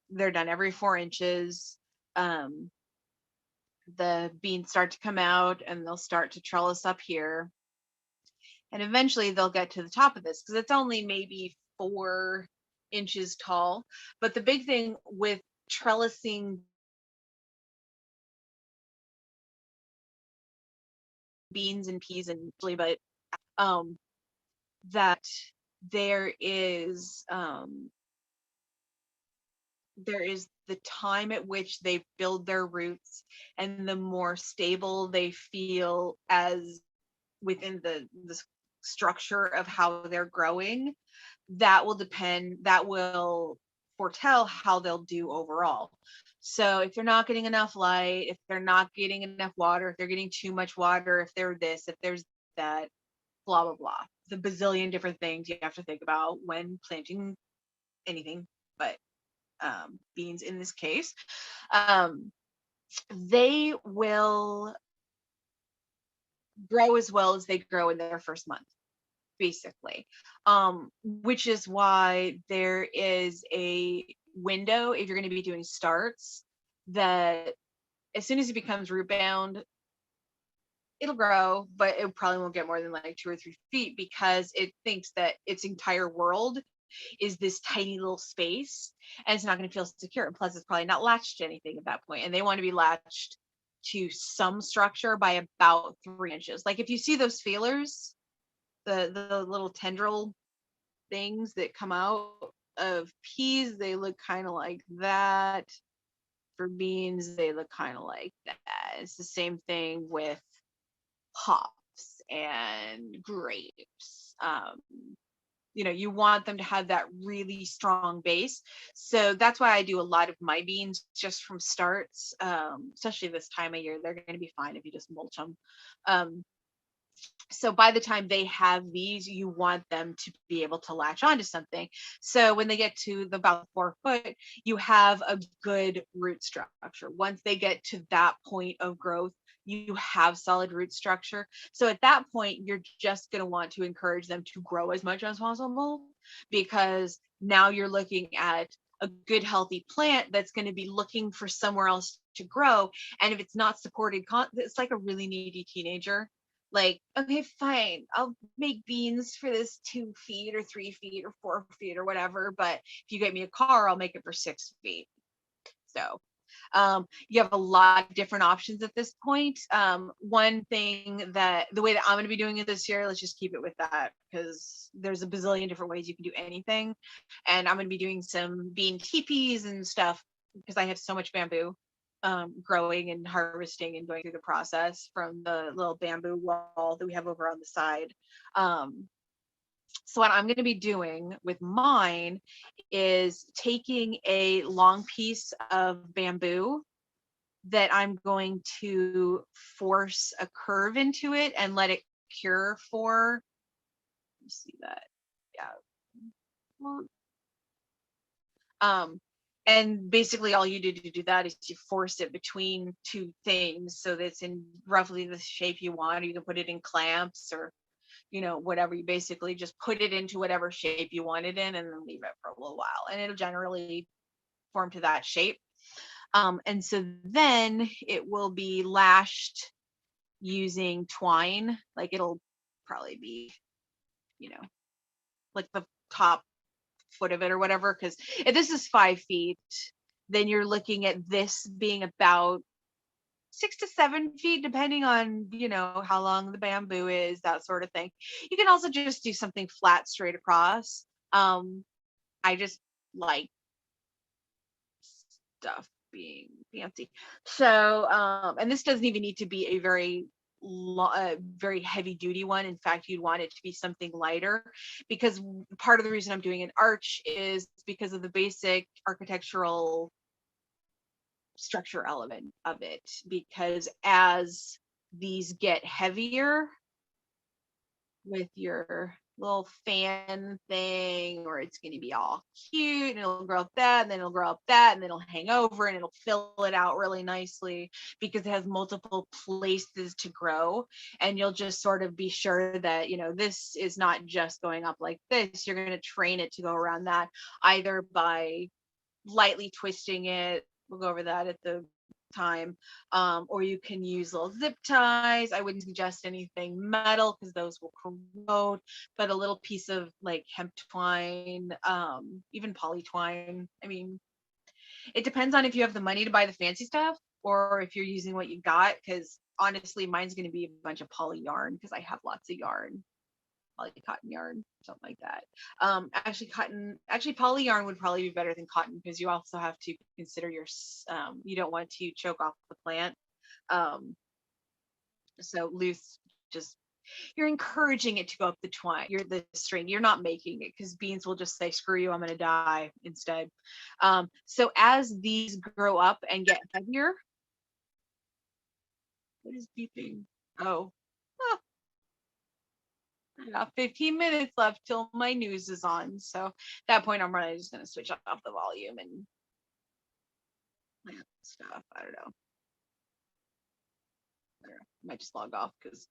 they're done every 4 inches. The beans start to come out and they'll start to trellis up here. And eventually they'll get to the top of this because it's only maybe 4 inches tall. But the big thing with trellising beans and peas and but that there is the time at which they build their roots, and the more stable they feel as within the structure of how they're growing, that will foretell how they'll do overall. So if they're not getting enough light, if they're not getting enough water, if they're getting too much water, if they're this, if there's that, blah blah blah, the bazillion different things you have to think about when planting anything, but beans in this case, um, they will grow as well as they grow in their first month, basically. Which is why there is a window if you're going to be doing starts, that as soon as it becomes root bound, it'll grow, but it probably won't get more than like 2 or 3 feet, because it thinks that its entire world is this tiny little space, and it's not going to feel secure. And plus, it's probably not latched to anything at that point, and they want to be latched to some structure by about 3 inches. Like if you see those feelers, the little tendril things that come out of peas, they look kind of like that. For beans, they look kind of like that. It's the same thing with hops and grapes. You want them to have that really strong base. So that's why I do a lot of my beans just from starts, especially this time of year. They're going to be fine if you just mulch them. So by the time they have these, you want them to be able to latch onto something. So when they get to about 4 foot, you have a good root structure. Once they get to that point of growth, you have solid root structure. So at that point, you're just going to want to encourage them to grow as much as possible, because now you're looking at a good healthy plant that's going to be looking for somewhere else to grow. And if it's not supported, it's like a really needy teenager. Like, okay, fine, I'll make beans for this 2 feet or 3 feet or 4 feet or whatever, but if you get me a car, I'll make it for 6 feet. So you have a lot of different options at this point. One thing that the way that I'm going to be doing it this year, let's just keep it with that, because there's a bazillion different ways you can do anything. And I'm going to be doing some bean teepees and stuff, because I have so much bamboo growing and harvesting and going through the process from the little bamboo wall that we have over on the side. So what I'm going to be doing with mine is taking a long piece of bamboo that I'm going to force a curve into it and let it cure for, let me see that. Yeah. And basically all you do to do that is you force it between two things so that it's in roughly the shape you want. Or you can put it in clamps or whatever. You basically just put it into whatever shape you want it in and then leave it for a little while, and it'll generally form to that shape. And so then it will be lashed using twine. Like it'll probably be, like the top foot of it or whatever. Because if this is 5 feet, then you're looking at this being about 6 to 7 feet, depending on, how long the bamboo is, that sort of thing. You can also just do something flat straight across. I just like stuff being fancy. So, and this doesn't even need to be a very very heavy duty one. In fact, you'd want it to be something lighter, because part of the reason I'm doing an arch is because of the basic architectural structure element of it. Because as these get heavier with your little fan thing, or it's going to be all cute and it'll grow up that, and then it'll grow up that, and then it'll hang over and it'll fill it out really nicely because it has multiple places to grow. And you'll just sort of be sure that this is not just going up like this. You're going to train it to go around that, either by lightly twisting it. We'll go over that at the time, or you can use little zip ties. I wouldn't suggest anything metal because those will corrode, but a little piece of like hemp twine, even poly twine. I mean, it depends on if you have the money to buy the fancy stuff or if you're using what you got, because honestly mine's going to be a bunch of poly yarn because I have lots of yarn. Poly cotton yarn, something like that. Actually poly yarn would probably be better than cotton, because you also have to consider you don't want to choke off the plant. So loose just you're encouraging it to go up the twine. You're the string. You're not making it, because beans will just say, "Screw you, I'm going to die" instead. So as these grow up and get heavier, what is beeping? Oh, ah, I got 15 minutes left till my news is on. So at that point, I'm really just going to switch off the volume and stuff. I don't know. I might just log off because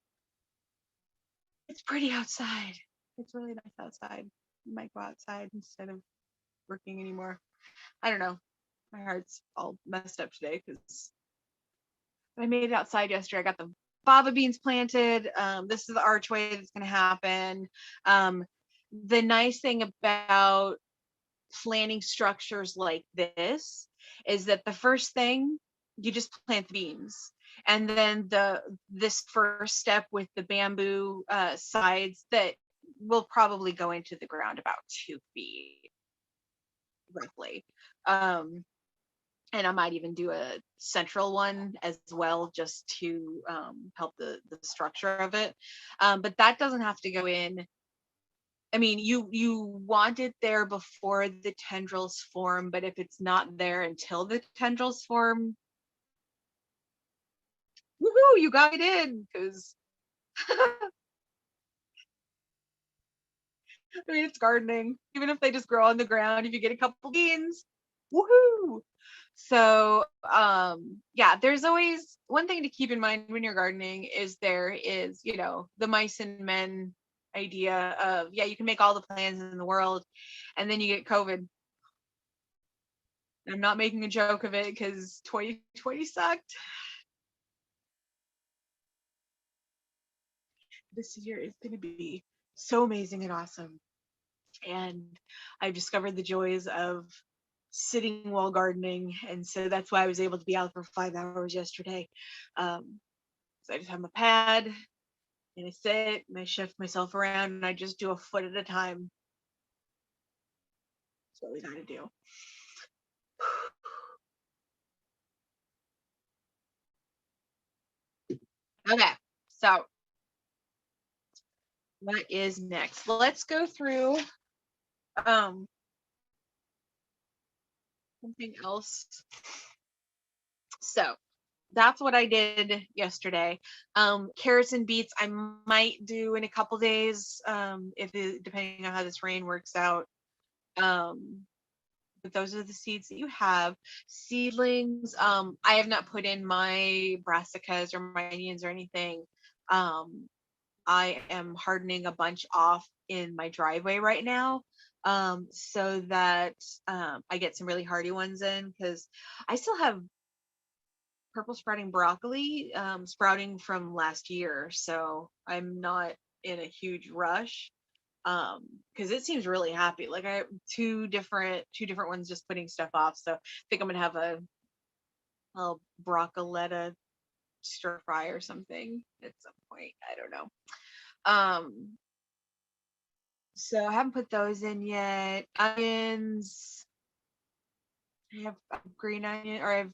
it's pretty outside. It's really nice outside. I might go outside instead of working anymore. I don't know. My heart's all messed up today because I made it outside yesterday. I got the fava beans planted. This is the archway that's going to happen. The nice thing about planting structures like this is that the first thing, you just plant the beans, and then this first step with the bamboo sides that will probably go into the ground about 2 feet roughly. And I might even do a central one as well, just to help the structure of it. But that doesn't have to go in. I mean, you want it there before the tendrils form, but if it's not there until the tendrils form, woohoo, you got it in. Because I mean, it's gardening. Even if they just grow on the ground, if you get a couple beans, woohoo. So yeah, there's always one thing to keep in mind when you're gardening is there is, the mice and men idea of, yeah, you can make all the plans in the world and then you get COVID. I'm not making a joke of it because 2020 sucked. This year is going to be so amazing and awesome. And I've discovered the joys of sitting while gardening. And so that's why I was able to be out for 5 hours yesterday. So I just have my pad and I sit and I shift myself around and I just do a foot at a time. That's what we got to do. Okay, so what is next? Let's go through something else. So that's what I did yesterday. Carrots and beets I might do in a couple days, depending on how this rain works out. But those are the seeds that you have. Seedlings, I have not put in my brassicas or my onions or anything. I am hardening a bunch off in my driveway right now, so that I get some really hardy ones in, because I still have purple sprouting broccoli sprouting from last year, so I'm not in a huge rush, because it seems really happy. Like, I have two different ones just putting stuff off, so I think I'm gonna have a broccoletta stir fry or something at some point. I don't know. So I haven't put those in yet. Onions, I have green onion, or I have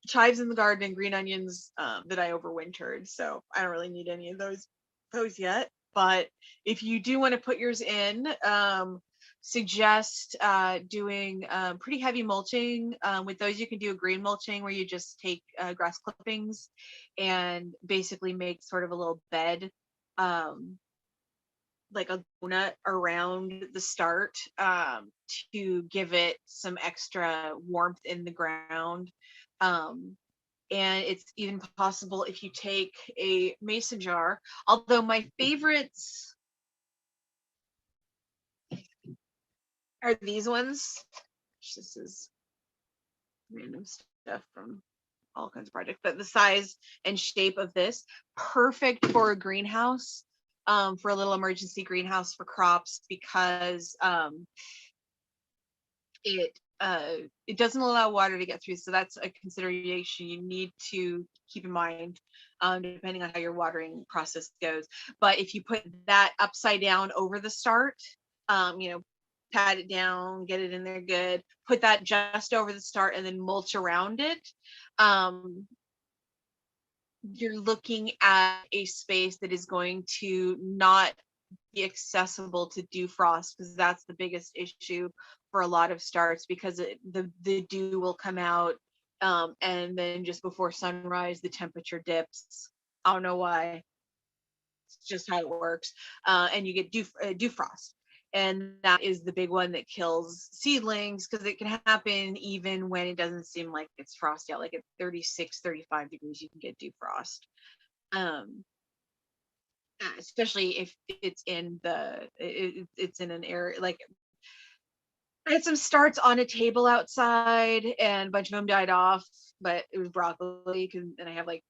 chives in the garden and green onions that I overwintered. So I don't really need any of those yet. But if you do want to put yours in, suggest doing pretty heavy mulching. With those, you can do a green mulching where you just take grass clippings and basically make sort of a little bed, like a donut around the start, to give it some extra warmth in the ground. And it's even possible if you take a mason jar, although my favorites are these ones. This is random stuff from all kinds of projects, but the size and shape of this, perfect for a greenhouse, for a little emergency greenhouse for crops, because it doesn't allow water to get through, so that's a consideration you need to keep in mind, depending on how your watering process goes. But if you put that upside down over the start, pat it down, get it in there good, put that just over the start, and then mulch around it, you're looking at a space that is going to not be accessible to dew frost, because that's the biggest issue for a lot of starts, because the dew will come out, and then just before sunrise the temperature dips. I don't know why. It's just how it works. And you get dew frost. And that is the big one that kills seedlings, because it can happen even when it doesn't seem like it's frost yet. Like at 36, 35 degrees, you can get dew frost. Um, Especially if it's in an area like I had some starts on a table outside, and a bunch of them died off, but it was broccoli, and I have like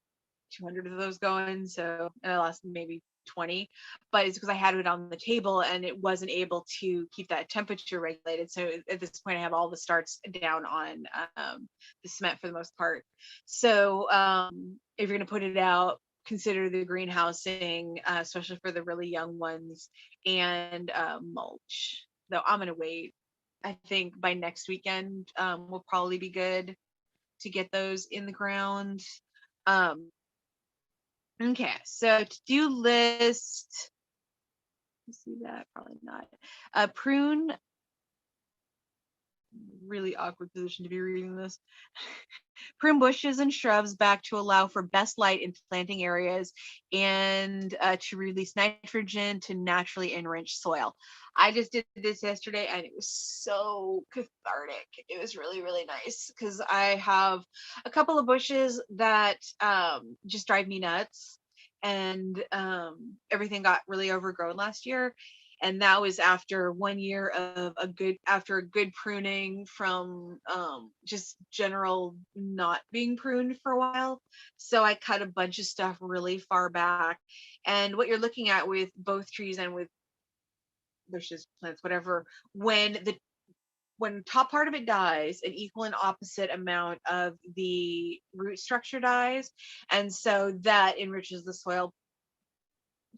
200 of those going. So, and I lost maybe 20, but it's because I had it on the table and it wasn't able to keep that temperature regulated. So at this point, I have all the starts down on the cement for the most part. So if you're going to put it out, consider the greenhousing, especially for the really young ones, and mulch. Though I'm going to wait. I think by next weekend will probably be good to get those in the ground. Um, Okay, so to-do list. See that? Probably not. Prune. Really awkward position to be reading this. Prune bushes and shrubs back to allow for best light in planting areas, and to release nitrogen to naturally enrich soil. I just did this yesterday and it was so cathartic. It was really, really nice, because I have a couple of bushes that just drive me nuts, and everything got really overgrown last year, and that was after 1 year of a good pruning from just general not being pruned for a while. So I cut a bunch of stuff really far back, and what you're looking at with both trees and with bushes, plants, whatever, when top part of it dies, an equal and opposite amount of the root structure dies, and so that enriches the soil.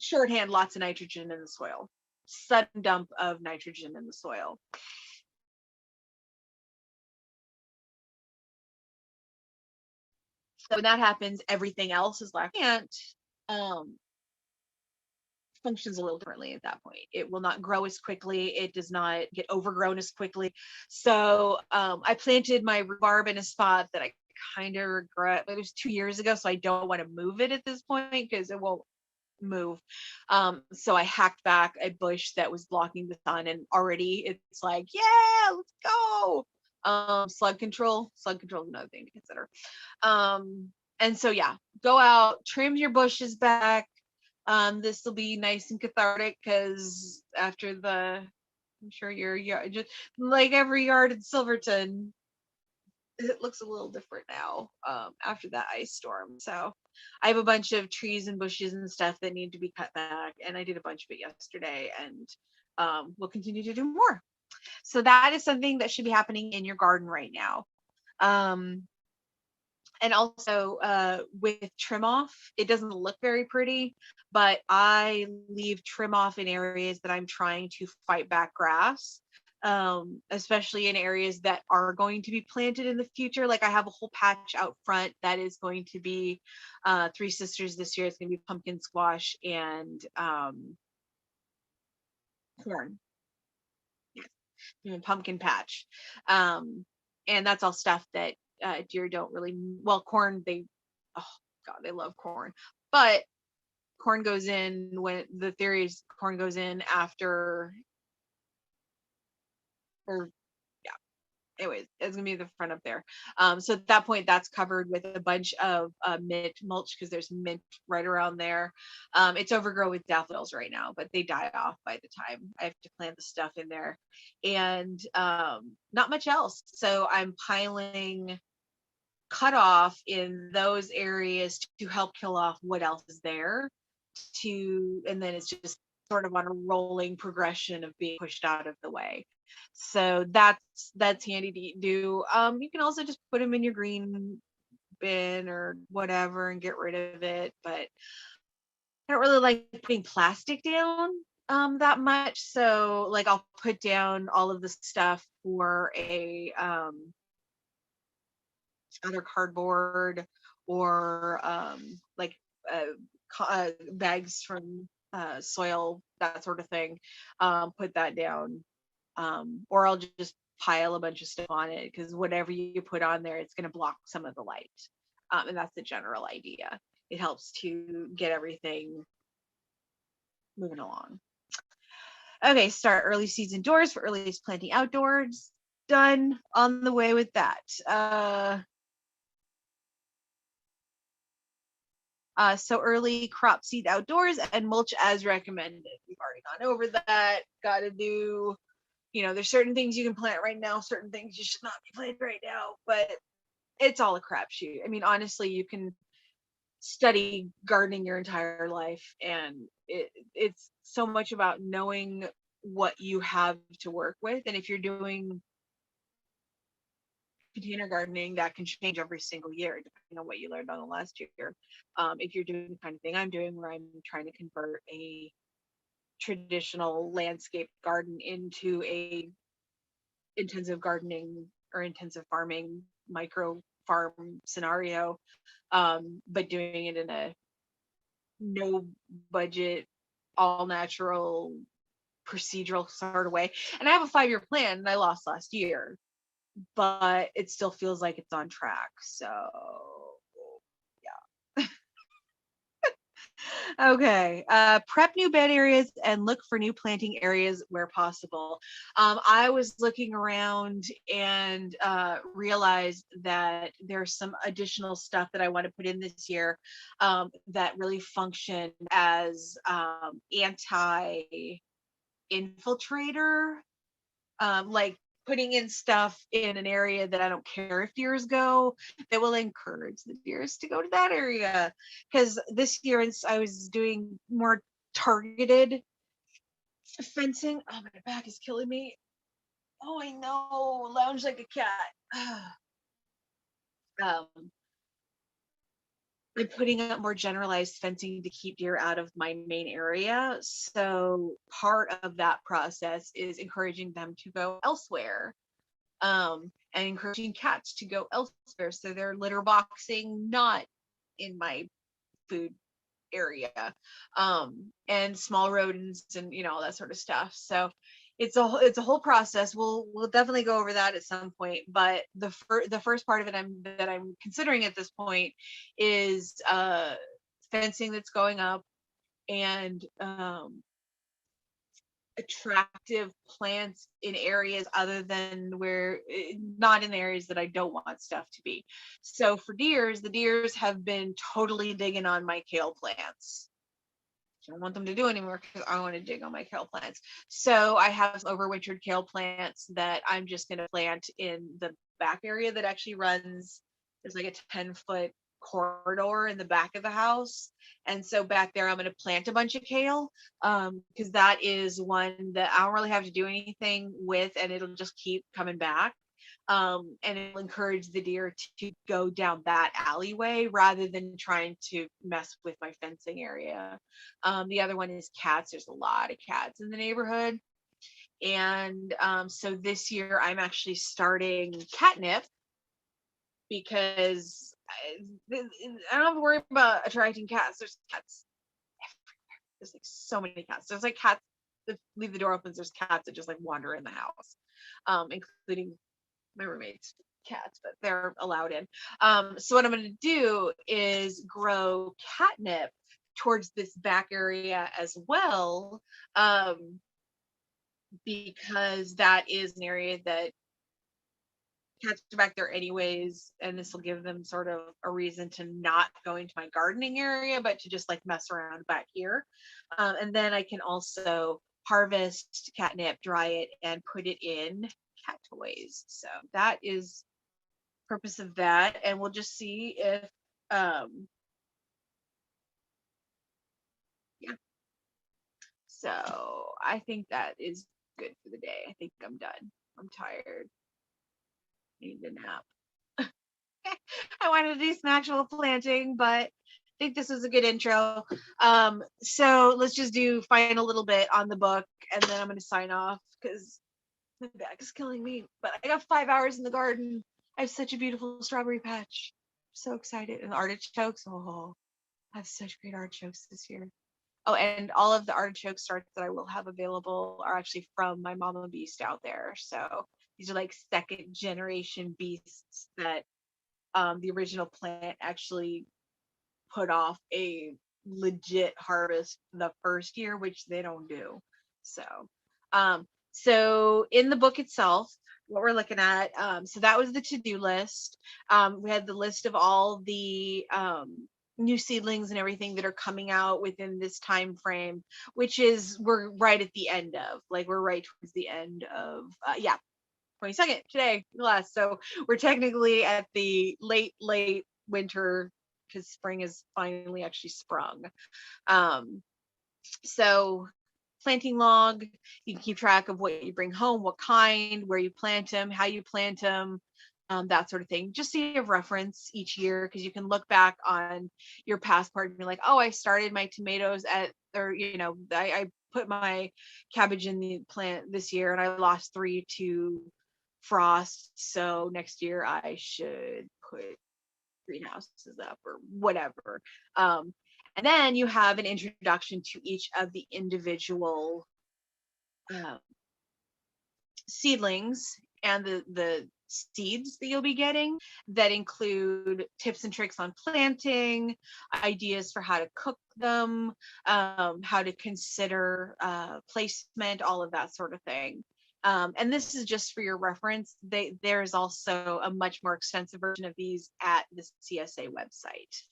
Shorthand, lots of nitrogen in the soil, sudden dump of nitrogen in the soil. So when that happens, everything else is left. And um, functions a little differently at that point. It will not grow as quickly. It does not get overgrown as quickly. So I planted my rhubarb in a spot that I kind of regret, but it was 2 years ago, so I don't want to move it at this point because it won't move. So I hacked back a bush that was blocking the sun, and already it's like, yeah, let's go. Slug control is another thing to consider. And so yeah, go out, trim your bushes back. This will be nice and cathartic, because after I'm sure your yard, just like every yard in Silverton, it looks a little different now after that ice storm. So I have a bunch of trees and bushes and stuff that need to be cut back, and I did a bunch of it yesterday, and we'll continue to do more. So that is something that should be happening in your garden right now. Um, and also with trim off, it doesn't look very pretty, but I leave trim off in areas that I'm trying to fight back grass, especially in areas that are going to be planted in the future. Like I have a whole patch out front that is going to be Three Sisters this year. It's going to be pumpkin squash and corn. Yes, pumpkin patch. And that's all stuff that deer don't really, well, corn, oh God, they love corn. But corn goes in when the theory is corn goes in after, or yeah, anyways, it's gonna be the front up there. So at that point, that's covered with a bunch of mint mulch, because there's mint right around there. It's overgrown with daffodils right now, but they die off by the time I have to plant the stuff in there, and not much else. So I'm piling cut off in those areas to help kill off what else is there, and then it's just sort of on a rolling progression of being pushed out of the way. So that's handy to do. You can also just put them in your green bin or whatever and get rid of it, but I don't really like putting plastic down that much. So like I'll put down all of the stuff for a other cardboard, or like bags from soil, that sort of thing. Put that down, or I'll just pile a bunch of stuff on it, because whatever you put on there, it's going to block some of the light. And that's the general idea. It helps to get everything moving along. Okay, start early seeds indoors for earliest planting outdoors. Done. On the way with that. So early crop seed outdoors and mulch as recommended. We've already gone over that. Got to do, there's certain things you can plant right now, certain things you should not be planting right now, but it's all a crapshoot. I mean, honestly, you can study gardening your entire life, and it's so much about knowing what you have to work with. And if you're doing container gardening, that can change every single year depending on what you learned on the last year. If you're doing the kind of thing I'm doing, where I'm trying to convert a traditional landscape garden into a intensive gardening or intensive farming micro farm scenario, but doing it in a no budget, all natural, procedural sort of way. And I have a 5-year plan, and I lost last year, but it still feels like it's on track. So yeah. Okay. Prep new bed areas and look for new planting areas where possible. I was looking around and realized that there's some additional stuff that I want to put in this year, that really function as anti-infiltrator, like putting in stuff in an area that I don't care if deers go, that will encourage the deers to go to that area. Because this year I was doing more targeted fencing. Oh, my back is killing me. Oh, I know. Lounge like a cat. I'm putting up more generalized fencing to keep deer out of my main area. So part of that process is encouraging them to go elsewhere, and encouraging cats to go elsewhere. So they're litter boxing not in my food area, and small rodents and all that sort of stuff. So it's a whole process. We'll definitely go over that at some point. But the first part of it that I'm considering at this point is fencing that's going up, and attractive plants in areas other than not in the areas that I don't want stuff to be. So for deers, the deers have been totally digging on my kale plants. I don't want them to do anymore because I want to dig on my kale plants. So I have overwintered kale plants that I'm just going to plant in the back area that actually runs. There's like a 10-foot corridor in the back of the house, and so back there I'm going to plant a bunch of kale, because that is one that I don't really have to do anything with, and it'll just keep coming back, and it'll encourage the deer to go down that alleyway rather than trying to mess with my fencing area. The other one is cats. There's a lot of cats in the neighborhood, and so this year I'm actually starting catnip, because I don't have to worry about attracting cats. There's cats everywhere. There's like so many cats. There's like cats that leave the door open. There's cats that just like wander in the house, including my roommate's cats, but they're allowed in. So what I'm going to do is grow catnip towards this back area as well, because that is an area that cats are back there anyways, and this will give them sort of a reason to not go into my gardening area, but to just like mess around back here. And then I can also harvest catnip, dry it, and put it in cat toys. So that is purpose of that, and we'll just see if yeah. So I think that is good for the day. I think I'm done. I'm tired. I need a nap. I wanted to do some actual planting, but I think this was a good intro. So let's just find a little bit on the book, and then I'm going to sign off because my back is killing me. But I got 5 hours in the garden. I have such a beautiful strawberry patch. so excited. And artichokes. Oh, I have such great artichokes this year. Oh, and all of the artichoke starts that I will have available are actually from my mama beast out there. So these are like second generation beasts that the original plant actually put off a legit harvest the first year, which they don't do. So, so in the book itself, what we're looking at, so that was the to-do list. We had the list of all the new seedlings and everything that are coming out within this time frame, which is we're right at the end of, like we're right towards the end of, yeah, 22nd today, last. So we're technically at the late winter because spring is finally actually sprung. Um, so planting log, you can keep track of what you bring home, what kind, where you plant them, how you plant them, that sort of thing. Just so you have reference each year because you can look back on your passport and be like, oh, I started my tomatoes at, or, you know, I put my cabbage in the plant this year and I lost 3 to frost. So next year I should put greenhouses up or whatever. Um, and then you have an introduction to each of the individual uh, seedlings and the seeds that you'll be getting that include tips and tricks on planting, ideas for how to cook them, how to consider placement, all of that sort of thing. And this is just for your reference. There's also a much more extensive version of these at the CSA website.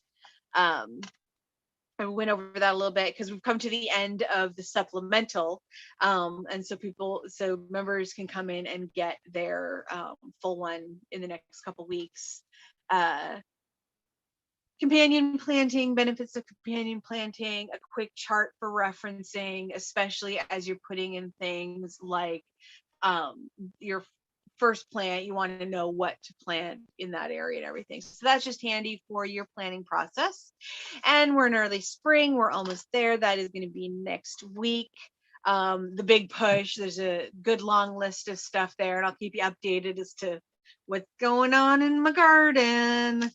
I went over that a little bit because we've come to the end of the supplemental. And so members can come in and get their full one in the next couple weeks. Companion planting, benefits of companion planting, a quick chart for referencing, especially as you're putting in things like your first plant, you want to know what to plant in that area and everything. So that's just handy for your planning process. And we're in early spring. We're almost there. That is going to be next week. The big push, there's a good long list of stuff there, and I'll keep you updated as to what's going on in my garden.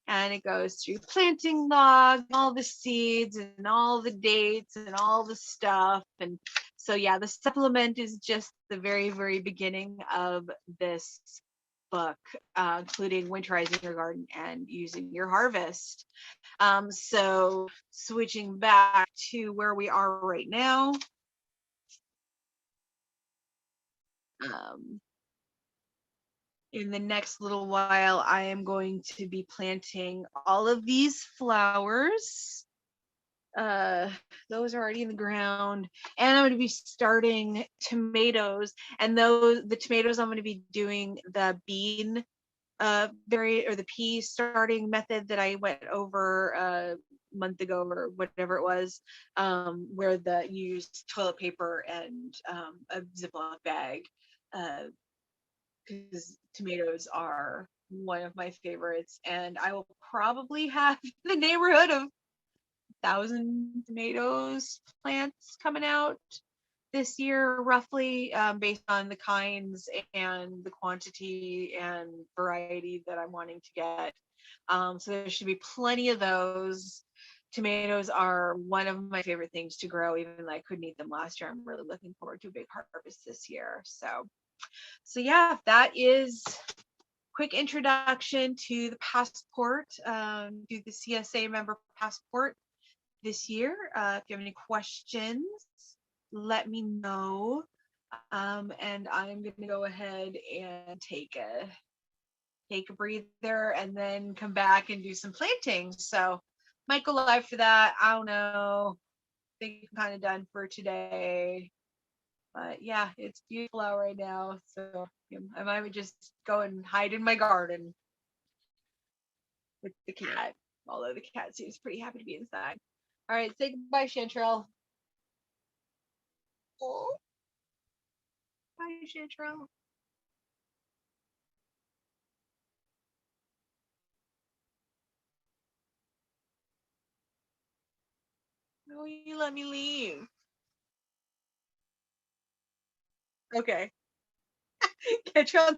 And it goes through planting log, all the seeds and all the dates and all the stuff. And so, yeah, the supplement is just the very, very beginning of this book, including winterizing your garden and using your harvest. So switching back to where we are right now. In the next little while, I am going to be planting all of these flowers. Those are already in the ground, and I'm going to be starting tomatoes. And the tomatoes I'm going to be doing the bean or the pea starting method that I went over a month ago or whatever it was, where you use toilet paper and a Ziploc bag. Because tomatoes are one of my favorites, and I will probably have the neighborhood of 1,000 tomatoes plants coming out this year, roughly, based on the kinds and the quantity and variety that I'm wanting to get. So there should be plenty of those. Tomatoes are one of my favorite things to grow, even though I couldn't eat them last year. I'm really looking forward to a big harvest this year. So yeah, that is quick introduction to the passport, to the CSA member passport this year. If you have any questions, let me know. And I'm going to go ahead and take a breather and then come back and do some planting. So might go live for that. I don't know. I think I'm kind of done for today. But yeah, it's beautiful out right now. So I might just go and hide in my garden with the cat. Although the cat seems pretty happy to be inside. All right, say goodbye, Chanterelle. Oh, bye, Chanterelle. No, you let me leave. Okay. Catch you on